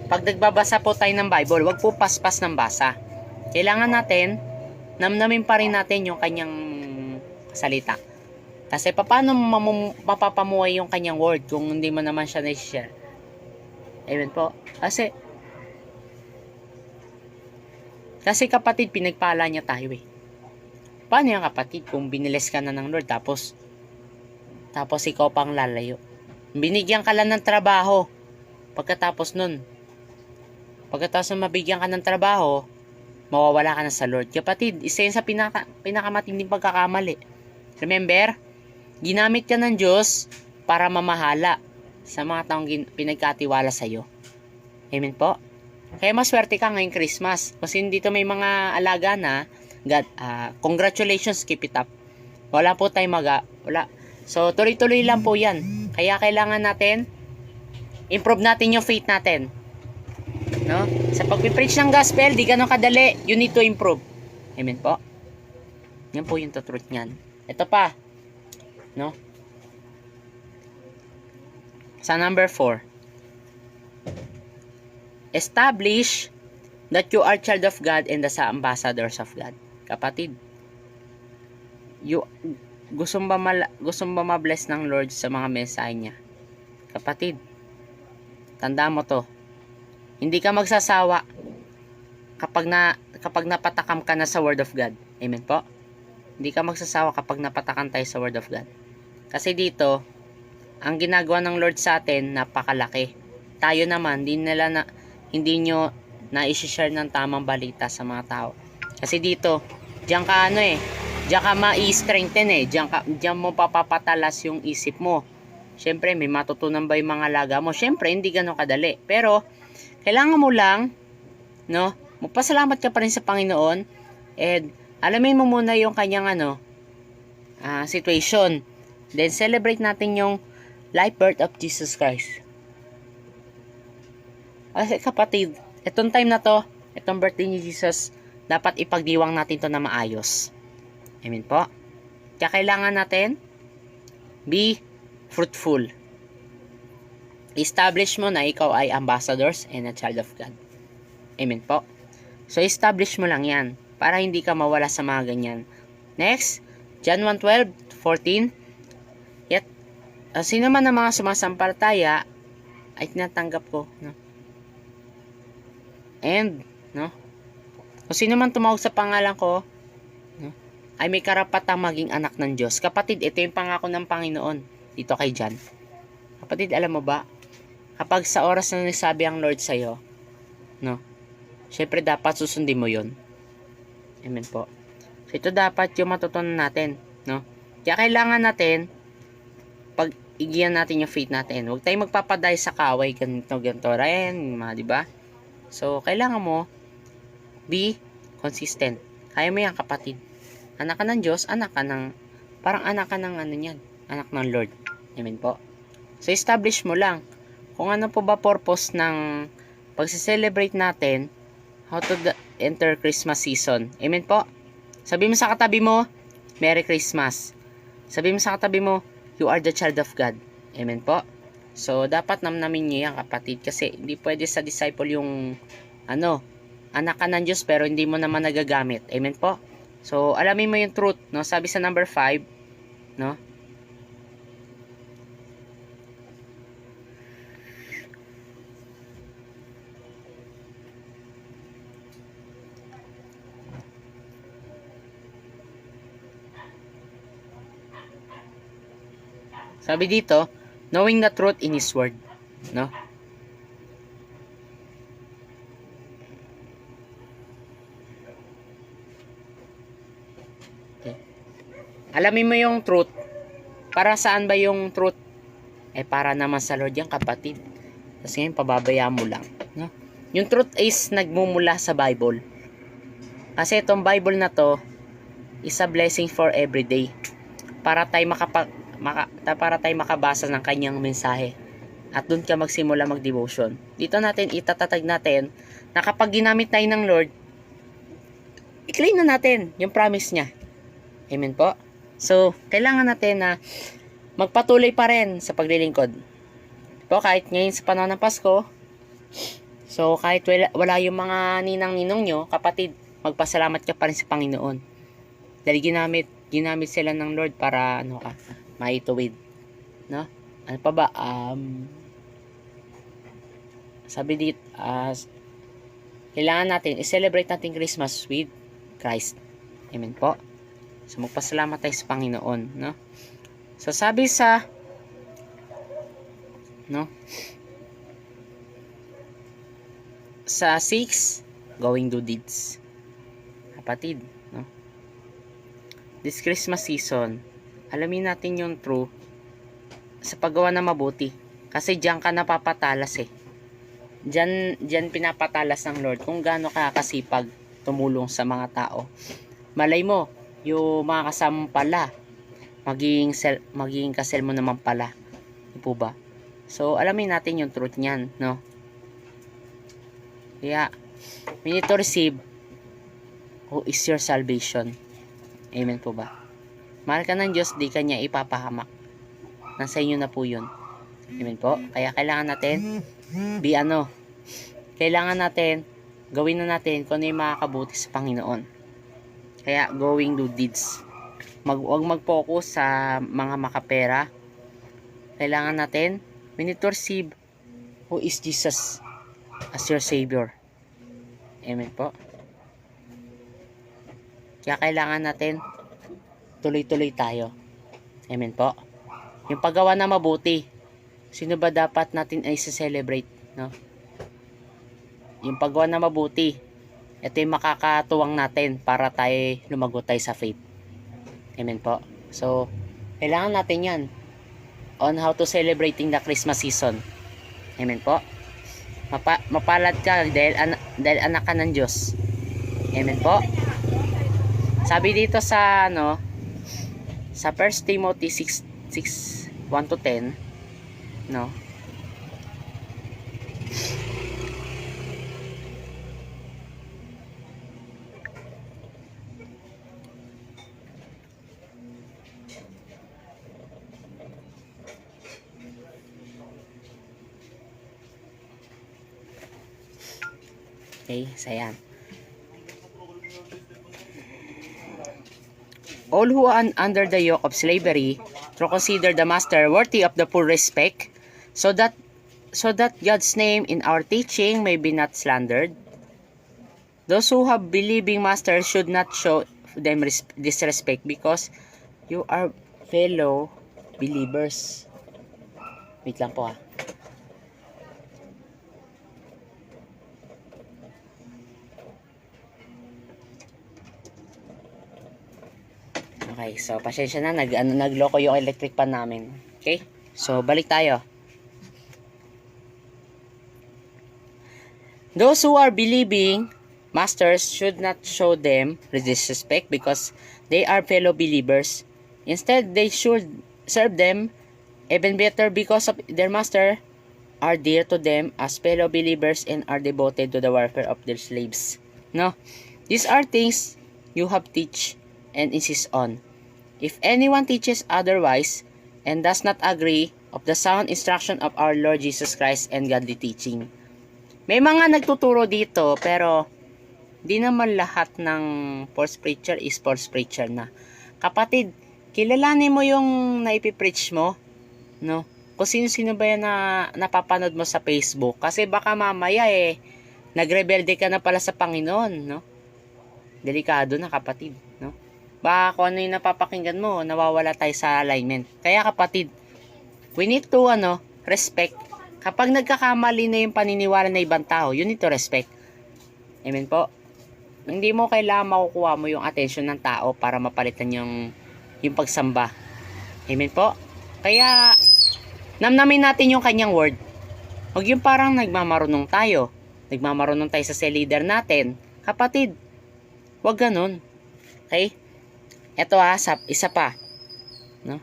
Pag nagbabasa po tayo ng Bible, wag po paspas ng basa. Kailangan natin, namnamin pa rin natin yung kanyang salita. Kasi paano mapapamuhay yung kanyang word kung hindi mo naman siya na-share? Amen po. Kasi kapatid, pinagpala niya tayo eh. Paano yung kapatid kung biniles ka na ng Lord tapos ikaw pang lalayo? Binigyan ka lang ng trabaho. Pagkatapos nun mabigyan ka ng trabaho, mawawala ka na sa Lord. Kapatid, isa yun sa pinakamatinding pagkakamali. Remember, ginamit ka ng Diyos para mamahala sa mga taong pinagkatiwala sa iyo. Amen po. Kaya maswerte ka ngayong Christmas. Kasi dito may mga alaga na, God, congratulations, keep it up. Wala po tayong wala. So, tuloy-tuloy lang po yan. Kaya kailangan natin, improve natin yung faith natin. No? Sa pag-preach ng gospel, di ganun kadali. You need to improve. Amen po. Yan po yung truth niyan. Ito pa. No? Sa number 4. Establish that you are child of God and the ambassadors of God. Kapatid, gusto ba ma-bless ng Lord sa mga mensahe niya? Kapatid, tanda mo to. Hindi ka magsasawa kapag napatakam ka na sa Word of God. Amen po? Hindi ka magsasawa kapag napatakam tayo sa Word of God. Kasi dito, ang ginagawa ng Lord sa atin, napakalaki. Tayo naman, hindi nyo na-i-share ng tamang balita sa mga tao. Kasi dito, diyan ka ma-i-strengthen diyan mo papapatalas yung isip mo. Syempre, may matutunan ba yung mga alaga mo? Syempre, hindi ganun kadali. Pero, kailangan mo lang, no, magpasalamat ka pa rin sa Panginoon, and alamin mo muna yung kanyang situation. Then, celebrate natin yung life birth of Jesus Christ. Kasi kapatid, itong time na to, itong birthday ni Jesus, dapat ipagdiwang natin to na maayos. Amen po. Kaya kailangan natin, be fruitful. Establish mo na ikaw ay ambassadors and a child of God. Amen po. So, establish mo lang yan para hindi ka mawala sa mga ganyan. Next, John 1:12-14. Yet, sino man ang mga sumasampalataya ay tinatanggap ko. No? And, no? Kung sino man tumawag sa pangalan ko, no, ay may karapatang maging anak ng Diyos. Kapatid, ito yung pangako ng Panginoon dito kay John. Kapatid, alam mo ba? Kapag sa oras na nagsabi ang Lord sa'yo, no, syempre dapat susundin mo yun. Amen po. So, ito dapat yung matutunan natin, no? Kaya kailangan natin, pag-igiyan natin yung faith natin. Huwag tayong magpapaday sa kaway, ganito, rin, di ba? So, kailangan mo, be consistent. Kaya mo yan, kapatid. Anak ka ng Diyos, parang anak ka ng anak ng Lord. Amen po. So, establish mo lang kung ano po ba purpose ng pagse-celebrate natin, how to enter Christmas season. Amen po. Sabi mo sa katabi mo, Merry Christmas. Sabi mo sa katabi mo, you are the child of God. Amen po. So, dapat namnamin niyo yan, kapatid. Kasi, hindi pwede sa disciple yung, anak ka ng Diyos, pero hindi mo naman nagagamit. Amen po. So, alamin mo yung truth, no? Sabi sa number 5, no? Sabi dito, knowing the truth in His Word. No? Okay. Alamin mo yung truth. Para saan ba yung truth? Para naman sa Lord yan, kapatid. Kasi ngayon, pababayaan mo lang. No? Yung truth is nagmumula sa Bible. Kasi itong Bible na to is a blessing for every day. Para tayo makabasa ng kanyang mensahe. at doon ka magsimula mag-devotion. Dito natin itatatag natin na kapag ginamit tayo ng Lord, i-claim na natin yung promise niya. Amen po. So, kailangan natin na magpatuloy pa rin sa paglilingkod. Po, kahit ngayon sa panahon ng Pasko, so kahit wala yung mga ninang-ninong nyo, kapatid, magpasalamat ka pa rin sa Panginoon. Dahil ginamit sila ng Lord para maituwid. No? Ano pa ba? Sabi dito, kailangan natin i-celebrate natin Christmas with Christ. Amen po. So magpasalamat tayo sa Panginoon, no? So sabi sa sa 6, going do deeds. Kapatid, no? This Christmas season, alamin natin yung true sa paggawa na mabuti. Kasi diyan ka napapatalas eh. Diyan pinapatalas ng Lord kung gaano ka kasipag tumulong sa mga tao. Malay mo, yung mga kasama pala, magiging kasel mo naman pala. Di po ba? So, alamin natin yung truth niyan, no? Kaya, we need to receive who is your salvation. Amen po ba? Mahal ka ng Diyos, di ka niya ipapahamak. Nasa inyo na po yun. Amen po? Kaya kailangan natin kailangan natin gawin na natin kung ano yung makakabuti sa Panginoon. Kaya going do deeds. Huwag mag-focus sa mga makapera. Kailangan natin, we need to receive who is Jesus as your Savior. Amen po. Kaya kailangan natin tuloy-tuloy tayo. Amen po. Yung paggawa na mabuti, sino ba dapat natin ay celebrate, no? Yung paggawa na mabuti, ito yung makakatuwang natin para tayo lumago tayo sa faith. Amen po. So, kailangan natin yan on how to celebrating the Christmas season. Amen po. Mapalad ka dahil anak ka ng Diyos. Amen po. Sabi dito sa sa 1 Timothy 6:1-10, no? Okay, so yan. All who are under the yoke of slavery to consider the master worthy of the full respect, so that God's name in our teaching may be not slandered. Those who have believing masters should not show them disrespect because you are fellow believers. Wait lang po . Okay, so pasensya na, nagloko yung electric pan namin. Okay? So balik tayo. Those who are believing masters should not show them disrespect because they are fellow believers. Instead, they should serve them even better because of their master are dear to them as fellow believers and are devoted to the welfare of their slaves. No? These are things you have teach and insist on. If anyone teaches otherwise and does not agree of the sound instruction of our Lord Jesus Christ and godly teaching. May mga nagtuturo dito pero di naman lahat ng false preacher is false preacher na. Kapatid, kilalanin mo yung naipipreach mo, no? Kung sino-sino ba yan na napapanood mo sa Facebook. Kasi baka mamaya nagrebelde ka na pala sa Panginoon, no? Delikado na, kapatid, no? Baka kung ano yung napapakinggan mo, nawawala tayo sa alignment. Kaya kapatid, we need to respect. Kapag nagkakamali na yung paniniwala ng ibang tao, you need to respect. Amen po. Hindi mo kailangan makukuha mo yung attention ng tao para mapalitan yung pagsamba. Amen po. Kaya namnamin natin yung kanyang word. Huwag yung parang nagmamarunong tayo. Nagmamarunong tayo sa leader natin. Kapatid, huwag ganun. Okay? Ito isa pa. No?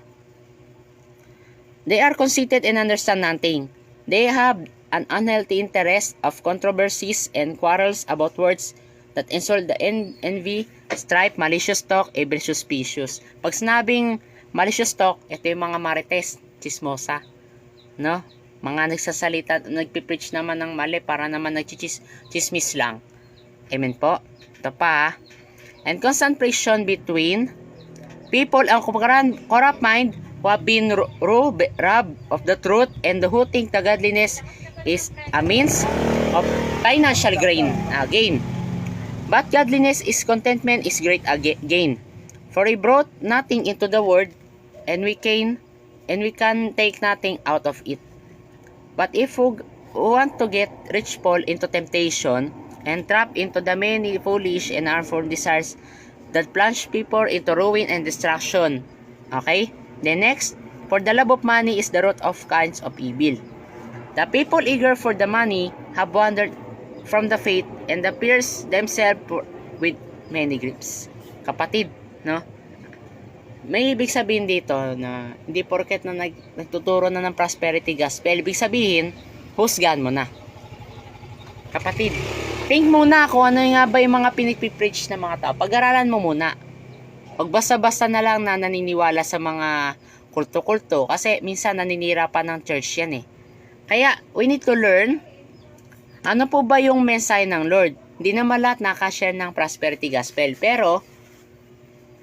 They are conceited and understand nothing. They have an unhealthy interest of controversies and quarrels about words that insult the envy, strife, malicious talk, even suspicious. Pag sinabing malicious talk, ito yung mga marites, chismosa, no? Mga nagsasalita, nagpipreach naman ng mali para naman nagchismis lang. Amen po. Ito pa. And constant friction between people and corrupt mind who have been robbed of the truth and who think the godliness is a means of financial gain. But godliness is contentment is great gain. For he brought nothing into the world, and we can take nothing out of it. But if we want to get rich, fall into temptation and trap into the many foolish and harmful desires that plunge people into ruin and destruction. Okay? Then next, for the love of money is the root of kinds of evil. The people eager for the money have wandered from the faith and pierced themselves with many griefs. Kapatid, no? May ibig sabihin dito na hindi porket na nagtuturo na ng prosperity gospel, ibig sabihin, husgahan mo na. Kapatid, think muna kung ano nga ba yung mga pinagpipreach ng mga tao. Pag-aralan mo muna. Huwag basta-basta na lang na naniniwala sa mga kulto-kulto kasi minsan naninira pa ng church yan eh. Kaya, we need to learn ano po ba yung mensahe ng Lord. Hindi naman lahat nakashare ng prosperity gospel. Pero,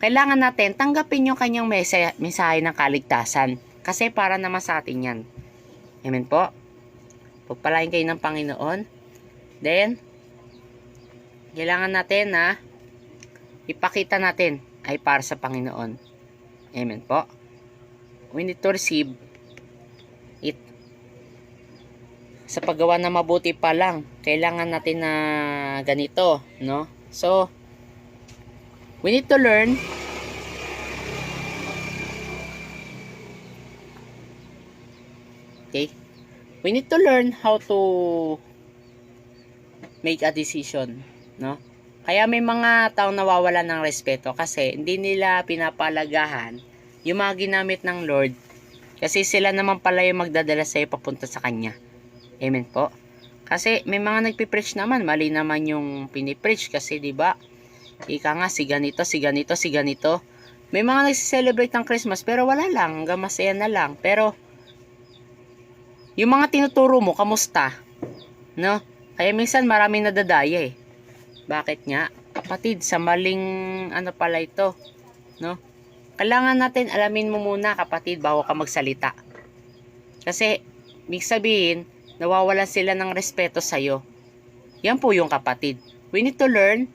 kailangan natin tanggapin yung kanyang mensahe ng kaligtasan. Kasi para naman sa atin yan. Amen po. Pagpalain kayo ng Panginoon. Then, kailangan natin na ipakita natin ay para sa Panginoon. Amen po. We need to receive it. Sa paggawa na mabuti pa lang, kailangan natin na ganito, no? So, we need to learn okay? We need to learn how to make a decision, no? Kaya may mga taong nawawalan ng respeto kasi hindi nila pinapalagahan yung mga ginamit ng Lord kasi sila naman pala yung magdadala sa'yo papunta sa Kanya. Amen po. Kasi may mga nagpipreach naman, mali naman yung pinipreach kasi diba, ika nga si ganito, si ganito, si ganito. May mga nagsiselebrate ng Christmas pero wala lang, hanggang masaya na lang. Pero yung mga tinuturo mo, kamusta? No? Kaya minsan maraming nadadaya eh. Bakit nga? Kapatid, sa maling ano pala ito, no? Kailangan natin alamin mo muna, kapatid, bago ka magsalita. Kasi, ibig sabihin, nawawalan sila ng respeto sa'yo. Yan po yung kapatid. We need to learn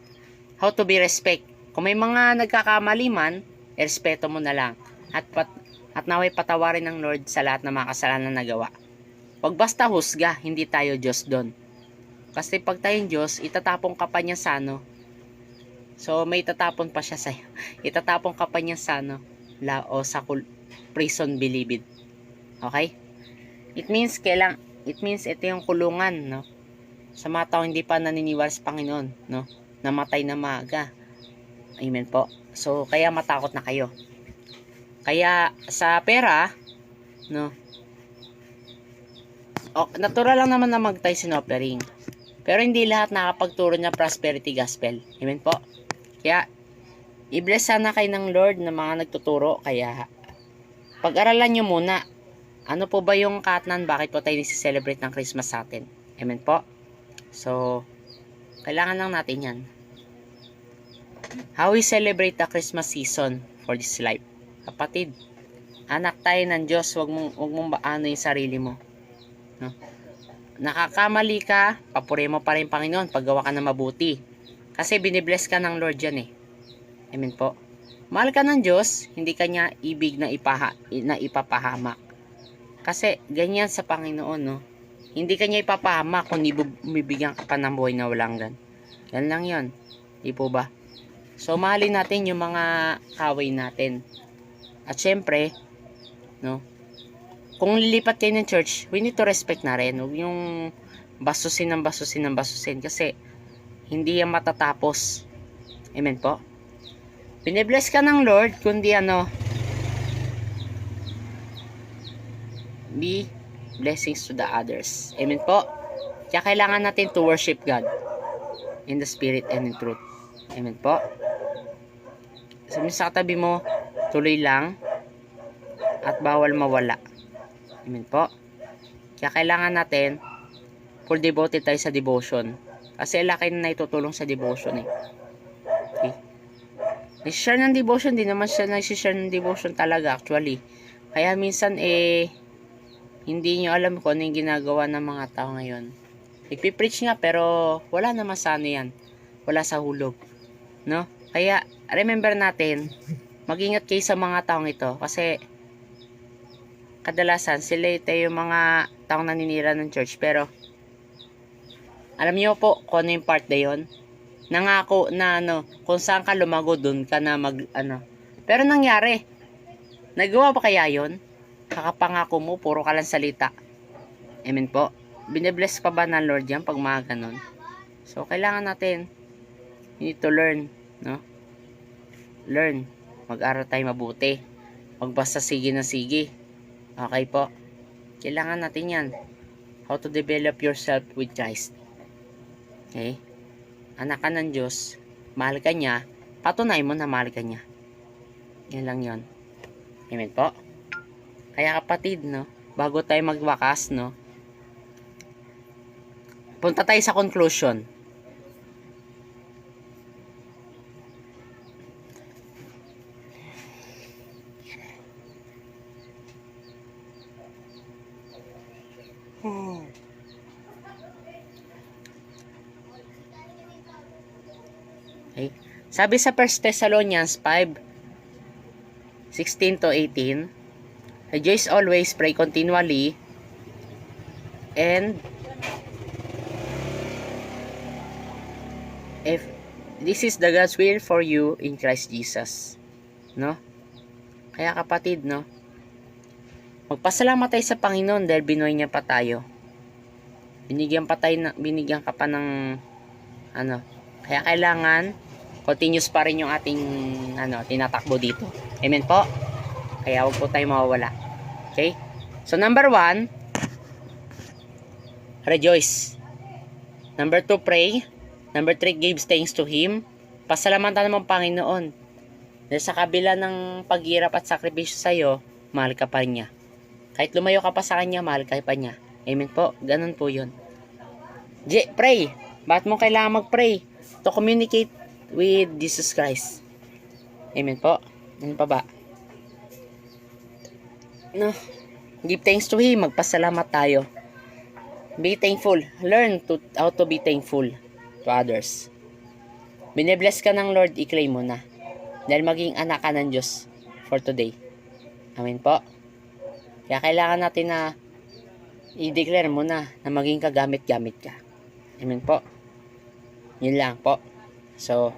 how to be respect. Kung may mga nagkakamali man, respeto mo na lang. At naway patawarin ng Lord sa lahat ng mga kasalanan na nagawa. Huwag basta husga, hindi tayo Diyos doon. Kasi pag tayong Diyos, itatapong ka pa niya sa ano. So, may itatapon pa siya sa'yo. Itatapong ka pa niya sa ano. O sa prison, believe it. Okay? It means ito yung kulungan, no? Sa mga tao hindi pa naniniwala sa Panginoon, no? Namatay na maaga. Amen po. So, kaya matakot na kayo. Kaya, sa pera, no? Natural lang naman na mag-tithe and offering. Pero hindi lahat nakapagturo ng prosperity gospel. Amen po. Kaya, i-bless sana kayo ng Lord na mga nagtuturo. Kaya, pag-aralan nyo muna, ano po ba yung katnan, bakit po tayo nisi-celebrate ng Christmas sa atin. Amen po. So, kailangan lang natin yan. How we celebrate the Christmas season for this life. Kapatid, anak tayo ng Diyos, wag mong baano yung sarili mo. No? Nakakamali ka, papuri mo pa rin Panginoon, paggawa ka na mabuti. Kasi binibless ka ng Lord yan eh. Amen po. Mahal ka ng Diyos, hindi ka niya ibig na ipapahamak. Kasi ganyan sa Panginoon, no? Hindi ka niya ipapahamak kung bibigyan ka pa ng buhay na walang gan. Yan lang yun. Di po ba? So, mahalin natin yung mga kaway natin. At syempre, no? Kung lilipat kayo ng church, we need to respect na rin. Huwag yung basusin. Kasi, hindi yan matatapos. Amen po. Binibless ka ng Lord, kundi ano, be blessings to the others. Amen po. Kaya kailangan natin to worship God in the spirit and in truth. Amen po. Sabi sa katabi mo, tuloy lang at bawal mawala. Amen po. Kaya kailangan natin full devoted tayo sa devotion. Kasi laki na itutulong sa devotion eh. Okay. Nag-share ng devotion, di naman siya nag-share ng devotion talaga actually. Kaya minsan hindi nyo alam kung ano yung ginagawa ng mga tao ngayon. Nagpipreach nga pero wala naman sa ano yan. Wala sa hulog. No? Kaya remember natin, mag-ingat kayo sa mga taong ito. Kasi kadalasan sila ito yung mga taong naninira ng church. Pero alam niyo po kung ano yung part na yun. Nangako na kung saan ka lumago dun ka na Pero nangyari. Nagawa pa kaya yun? Kakapangako mo, puro ka lang salita. Amen po. Binibless pa ba ng Lord yan pag mga ganun? So, kailangan natin, you need to learn, no? Learn. Mag-aral tayo mabuti. Magbasa sige na sige. Okay po. Kailangan natin yan. How to develop yourself with Christ. Okay? Anak ka ng Diyos, mahal ka niya, patunay mo na mahal ka niya. Yan lang yon. Amen po. Kaya kapatid, no, bago tayo magwakas, no, punta tayo sa conclusion. Okay. Sabi sa 1 Thessalonians 5:16 to 18, rejoice always, pray continually, and if this is the God's will for you in Christ Jesus. No? Kaya kapatid, no, magpasalamat tayo sa Panginoon dahil binuhay niya pa tayo. Binigyan ka pa ng kaya kailangan continuous pa rin yung ating tinatakbo dito. Amen po. Kaya huwag po tayo mawawala. Okay? So number 1, rejoice. Number 2, pray. Number 3, give thanks to Him. Pasalamatan naman Panginoon. Dahil sa kabila ng paghirap at sakripisyo sa'yo, mahal ka pa niya. Kahit lumayo ka pa sa Kanya, mahal ka pa niya. Amen po. Ganun po yun. Pray. Bakit mo kailangan mag-pray? To communicate with Jesus Christ. Amen po. Ano pa ba? No. Give thanks to Him. Magpasalamat tayo. Be thankful. Learn how to be thankful to others. Binibless ka ng Lord, i-claim mo na. Dahil maging anak ka ng Diyos for today. Amen po. Kaya kailangan natin na i-declare mo na maging kagamit-gamit ka. Amen po. Yun lang po. So,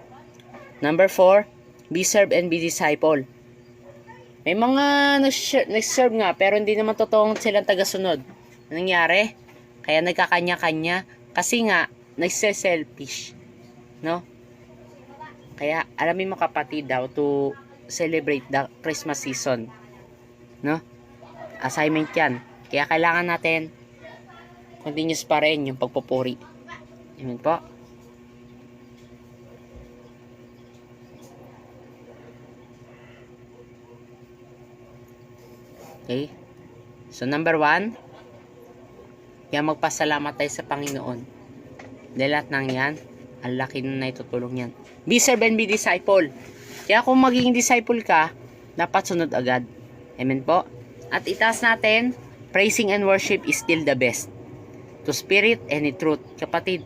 number 4, be serve and be disciple. May mga nag-serve nga, pero hindi naman totoong silang tagasunod. Anong nangyari? Kaya nagkakanya-kanya, kasi nga, nagse-selfish. No? Kaya, alamin mo kapatid daw to celebrate the Christmas season. No? Assignment yan. Kaya kailangan natin continuous pa rin yung pagpupuri. Amen po. Okay. So number 1, kaya magpasalamat tayo sa Panginoon. Dahil lahat ng yan, ang laki na itutulong yan. Be serve and be disciple. Kaya kung magiging disciple ka, dapat sunod agad. Amen po. At itaas natin, praising and worship is still the best. To spirit and in truth. Kapatid,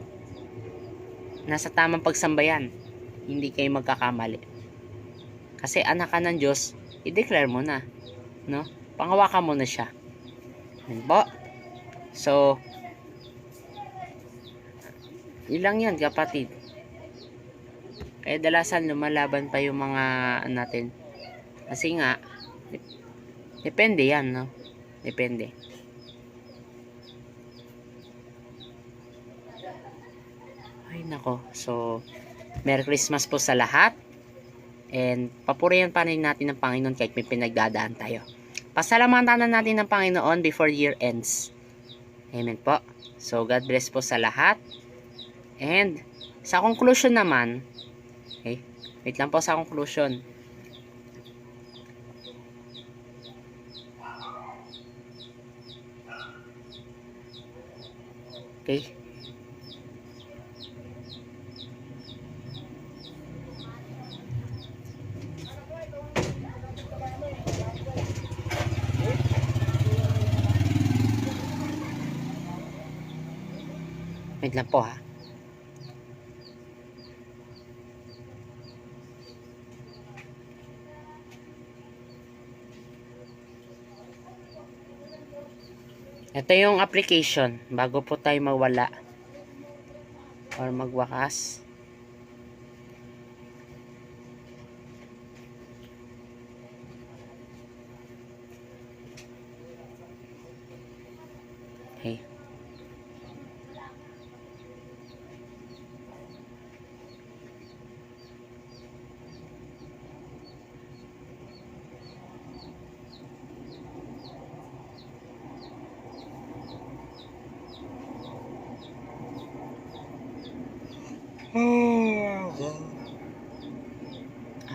nasa tamang pagsambayan, hindi kayo magkakamali. Kasi anak ka ng Diyos, i-declare mo na. No? Panghawakan mo na siya. Amen po. So, ilang yan kapatid. Kaya dalasan lumalaban pa yung mga natin. Kasi nga, depende yan, no? Depende. Ay nako. So, Merry Christmas po sa lahat. And papurihan pa rin natin ng Panginoon kahit may pinagdadaan tayo. Pasalamatan na natin ng Panginoon before year ends. Amen po. So, God bless po sa lahat. And, sa conclusion naman, okay, wait lang po sa conclusion. Okay. Wait lang po ha. Ito yung application bago po tayo mawala or magwakas. Okay.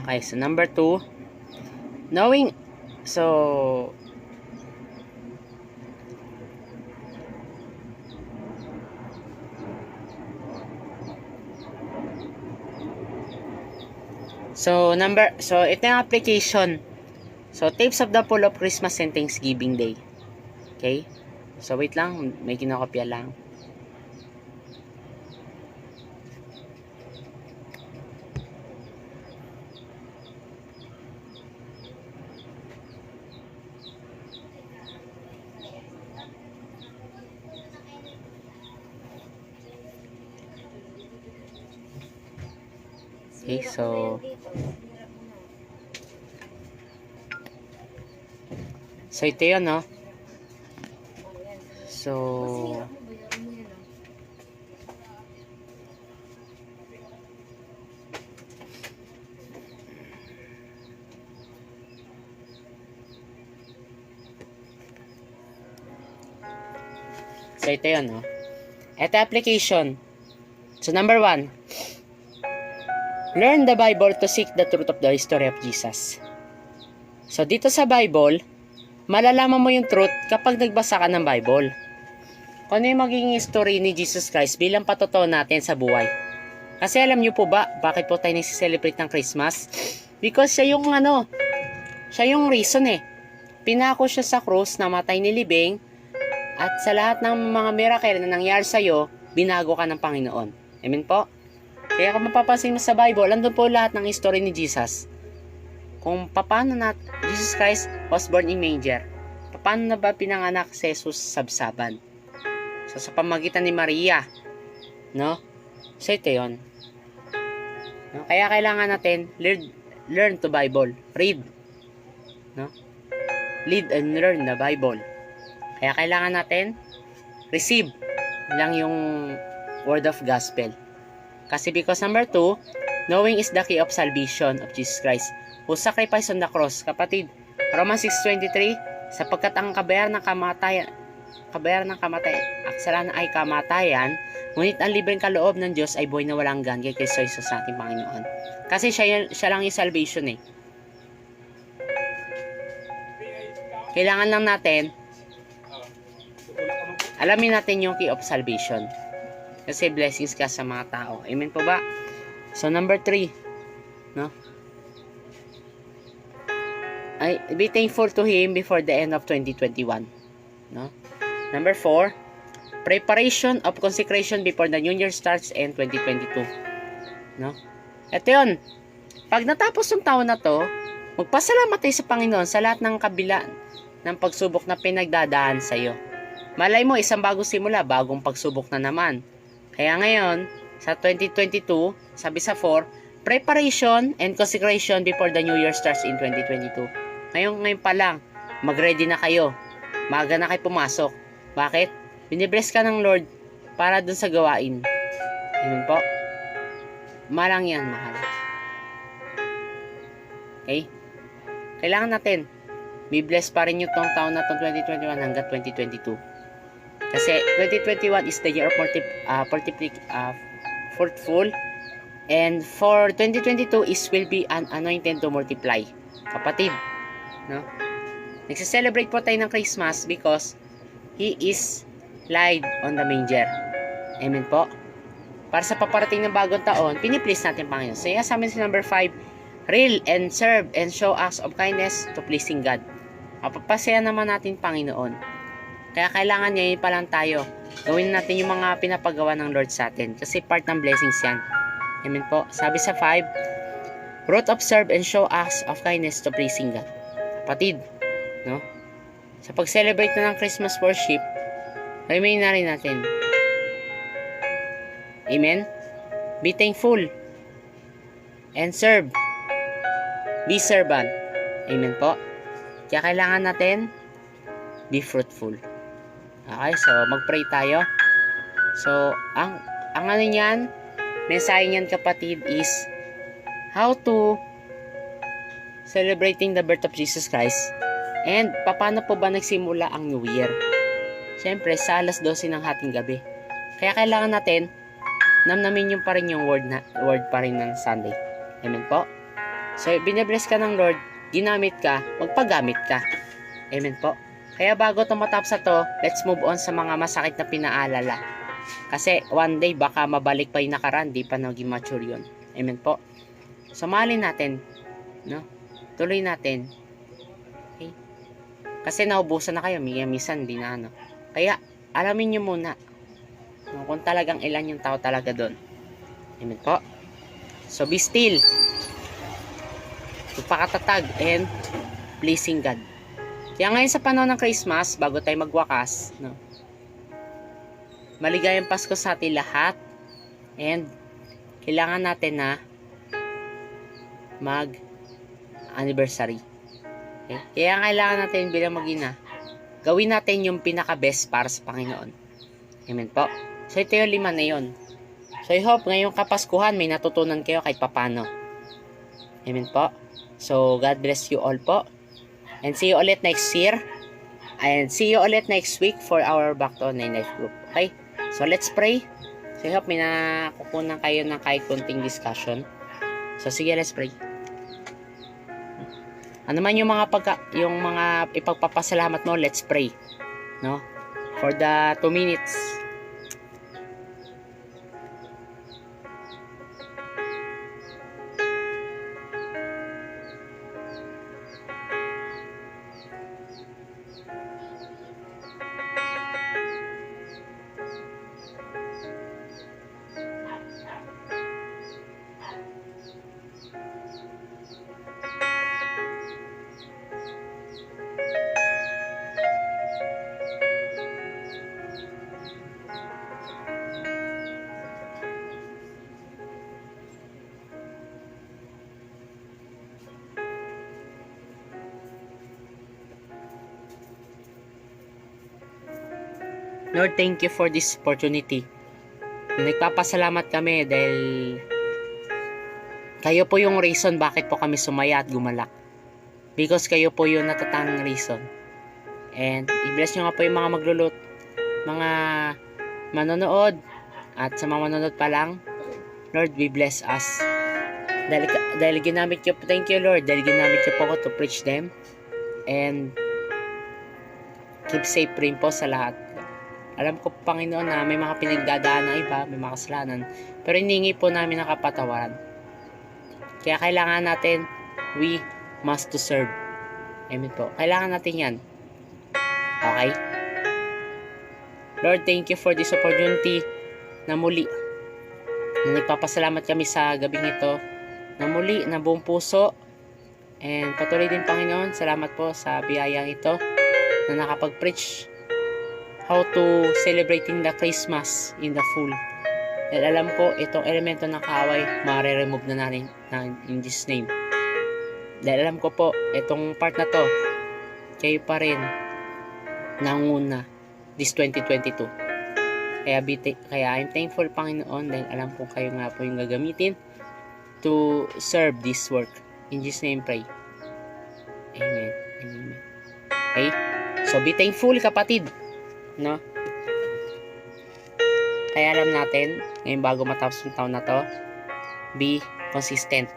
Okay, so number 2, knowing, so ito yung application. So, Tapes of the Full of Christmas and Thanksgiving Day. Okay? So, wait lang, may kinokopya lang. Okay, so ito yun, no? So, ito yun, no? Ito application. So, number 1, learn the Bible to seek the truth of the history of Jesus. So, dito sa Bible, malalaman mo yung truth kapag nagbasa ka ng Bible. Kung ano yung magiging history ni Jesus Christ bilang patotoo natin sa buhay. Kasi alam nyo po ba, bakit po tayo nagsiselebrate ng Christmas? Because siya yung reason eh. Pinako siya sa krus, namatay nilibing, at sa lahat ng mga miracle na nangyari sa'yo, binago ka ng Panginoon. Amen po? Kaya kung mapapansin mo sa Bible, andun po lahat ng history ni Jesus. Kung paano Jesus Christ was born in manger. Paano na ba pinanganak si Jesus sabsaban? So, sa pamagitan ni Maria. No? So, ito yun. No? Kaya kailangan natin learn to Bible. Read. No? Read and learn the Bible. Kaya kailangan natin receive lang yung word of gospel. Kasi because number 2, knowing is the key of salvation of Jesus Christ, who sacrificed on the cross. Kapatid, Romans 6:23, sapagkat ang kabayaran ng kasalanan ay kamatayan, ngunit ang libreng kaloob ng Diyos ay buhay na walang hanggan kay Kristo Jesus sa ating Panginoon. Kasi siya lang yung salvation eh. Kailangan lang natin alamin natin yung key of salvation. Kasi blessings ka sa mga tao. Amen po ba? So, number 3. No? Be thankful to Him before the end of 2021. No? Number 4. Preparation of consecration before the New Year starts in 2022. No? Ito yun. Pag natapos yung taon na to, magpasalamat tayo sa Panginoon sa lahat ng kabila ng pagsubok na pinagdadaan sa iyo. Malay mo, isang bagong simula, bagong pagsubok na naman. Kaya ngayon, sa 2022, sabi sa 4, preparation and consecration before the New Year starts in 2022. Ngayon pa lang, mag-ready na kayo. Maaga na kayo pumasok. Bakit? Binibless ka ng Lord para dun sa gawain. Amen po? Malang yan, mahal. Okay? Kailangan natin, may bless pa rin yung taon na itong 2021 hanggang 2022. Kasi 2021 is the year of fruitful, and for 2022 is will be an anointed to multiply. Kapatid, no? Nagse-celebrate po tayo ng Christmas because He is laid on the manger. Amen po. Para sa paparating ng bagong taon, piniplease natin Panginoon. So, sa amin sa number 5, reel and serve and show acts of kindness to pleasing God. Mapapasaya naman natin Panginoon. Kaya kailangan ngayon pa lang tayo. Gawin natin yung mga pinapagawa ng Lord sa atin. Kasi part ng blessings yan. Amen po. Sabi sa 5, root observe and show acts of kindness to pleasing God. Kapatid, no? Sa pag-celebrate na ng Christmas worship, remain na rin natin. Amen? Be thankful and serve. Be servant. Amen po. Kaya kailangan natin be fruitful. Okay, so mag-pray tayo. So, ang ano niyan, mensahe niyan kapatid is how to celebrating the birth of Jesus Christ, and paano po ba nagsimula ang New Year? Siyempre, sa alas 12 ng hating gabi. Kaya kailangan natin namnamin yung pa rin yung word pa rin ng Sunday. Amen po. So, binabless ka ng Lord, ginamit ka, magpagamit ka. Amen po. Kaya bago tumatapos sa to, let's move on sa mga masakit na pinaalala. Kasi one day baka mabalik pa yung nakaraan, di pa naging mature yun. Amen po. So, mahalin natin, no? Tuloy natin. Okay? Kasi naubusan na kayo, minsan di na ano. Kaya, alamin nyo muna, no, kung talagang ilan yung tao talaga doon. Amen po. So, be still. Pagpakatatag and pleasing God. Kaya ngayon sa panahon ng Christmas, bago tayo magwakas, no, maligayang Pasko sa atin lahat, and kailangan natin na mag-anniversary. Okay? Kaya kailangan natin bilang mag-ina, gawin natin yung pinaka-best para sa Panginoon. Amen po. So, ito yung 5 na yun. So, I hope ngayong Kapaskuhan may natutunan kayo kahit papano. Amen po. So, God bless you all po. And see you ulit next year. And see you ulit next week for our Back to Online Life group. Okay? So, let's pray. So, I hope may nakukunan kayo ng kahit kunting discussion. So, sige, let's pray. Ano man yung mga ipagpapasalamat mo, let's pray. No? For the 2 minutes. Lord, thank you for this opportunity. Nagpapasalamat kami dahil kayo po yung reason bakit po kami sumaya at gumalak. Because kayo po yung natatanging reason. And i-bless nyo nga po yung mga maglulot, mga manonood, at sa mga manonood pa lang, Lord, we bless us. Dahil ginamit nyo po, thank you Lord, dahil ginamit nyo po ako to preach them. And keep safe rin po sa lahat. Alam ko, Panginoon, na may mga pinagdadaan ng iba, may mga kasalanan, pero hiningi po namin ang kapatawaran. Kaya kailangan natin, we must to serve. Amen po. Kailangan natin yan. Okay? Lord, thank you for this opportunity na muli. Nagpapasalamat kami sa gabing ito na muli, na buong puso. And patuloy din, Panginoon, salamat po sa biyayang ito na nakapag-preach how to celebrating the Christmas in the full. Dahil alam ko, itong elemento ng kaaway, ma-remove na natin in Jesus' name. Dahil alam ko po, itong part na to, kayo pa rin nanguna this 2022. Kaya I'm thankful, Panginoon, dahil alam ko kayo nga po yung gagamitin to serve this work. In Jesus' name, pray. Amen. Amen. Okay? So, be thankful, kapatid. No? Kaya alam natin, ngayon bago matapos yung taon na to, be consistent.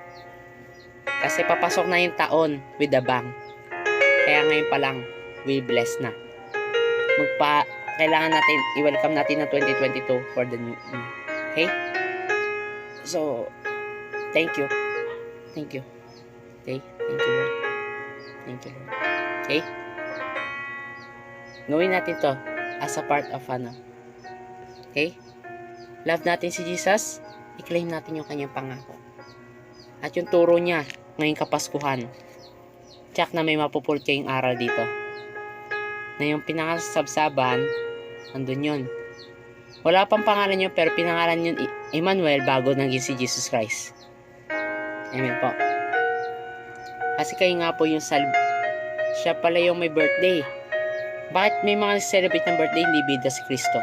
Kasi papasok na yung taon with the bang. Kaya ngayon pa lang, we bless na. Kailangan natin, i-welcome natin na 2022 for the new year. Okay? So, thank you. Thank you. Okay? Thank you, Lord. Thank you, Lord. Okay? Gawin natin to as a part of okay? Love natin si Jesus, i-claim natin yung kanyang pangako. At yung turo niya ngayong Kapaskuhan. Tsak na may mapupulot kayong aral dito. Na yung pinakasabsaban, andun yun. Wala pang pangalan yun, pero pinangalan yun Emmanuel bago naging si Jesus Christ. Amen po. Kasi kayo nga po yung siya pala yung may birthday. Bakit may mga celebrate ng birthday, hindi bida si Kristo?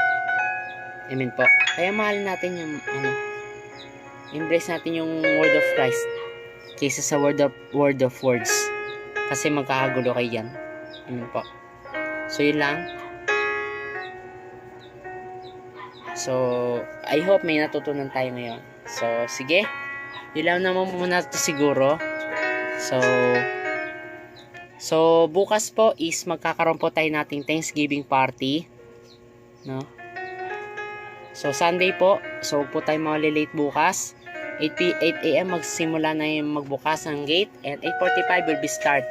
Amen po. Kaya mahal natin yung embrace natin yung word of Christ kaysa sa word of words. Kasi magkakagulo kayo yan. Amen po. So yun lang. So I hope may natutunan tayo ngayon. So sige. Yun lang naman muna ito siguro. So bukas po is magkakaroon po tayo nating Thanksgiving party. No? So Sunday po. So po tayo malilate bukas. 8 a.m. magsimula na yung magbukas ng gate, and 8:45 will be start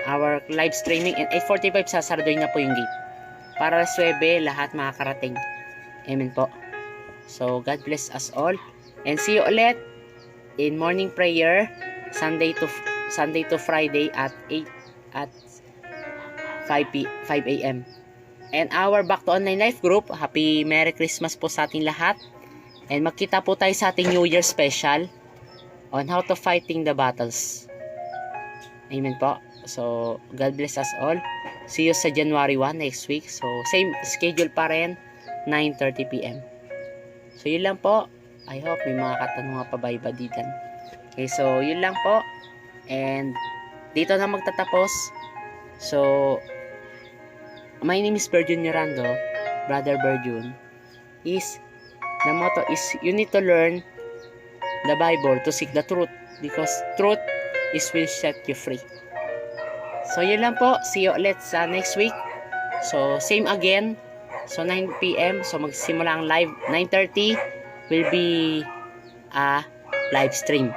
our live streaming, and 8:45 sasaradoy na po yung gate para alas 9 lahat makakarating. Amen po. So God bless us all, and see you ulit in morning prayer Sunday to Friday at 5 a.m. and our Back to Online Life group. Happy Merry Christmas po sa ating lahat. And magkita po tayo sa ating New Year special on how to fighting the battles. Amen po. So, God bless us all. See you sa January 1 next week. So, same schedule pa rin, 9:30 p.m. So, yun lang po. I hope may mga katanungan pa ba iba dito. Okay, so, yun lang po. And, dito na magtatapos. So, my name is Berjun Mirando, Brother Berjun. The motto is, you need to learn the Bible to seek the truth, because truth will set you free. So yun lang po. See you ulit sa next week. So same again. So 9 p.m. So magsimula ang live. 9:30 will be a live stream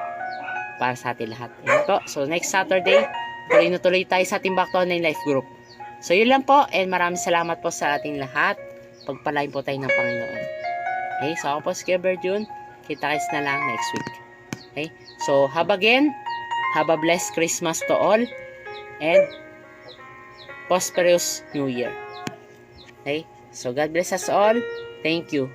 para sa atin lahat. Yun po. So next Saturday, tuloy tayo sa ating Back to Online Life group. So yun lang po, and maraming salamat po sa ating lahat. Pagpalain po tayo ng Panginoon. Okay, so ako po si Berjun. Kita-kits na lang next week. Okay, so have a blessed Christmas to all, and prosperous New Year. Okay, so God bless us all. Thank you.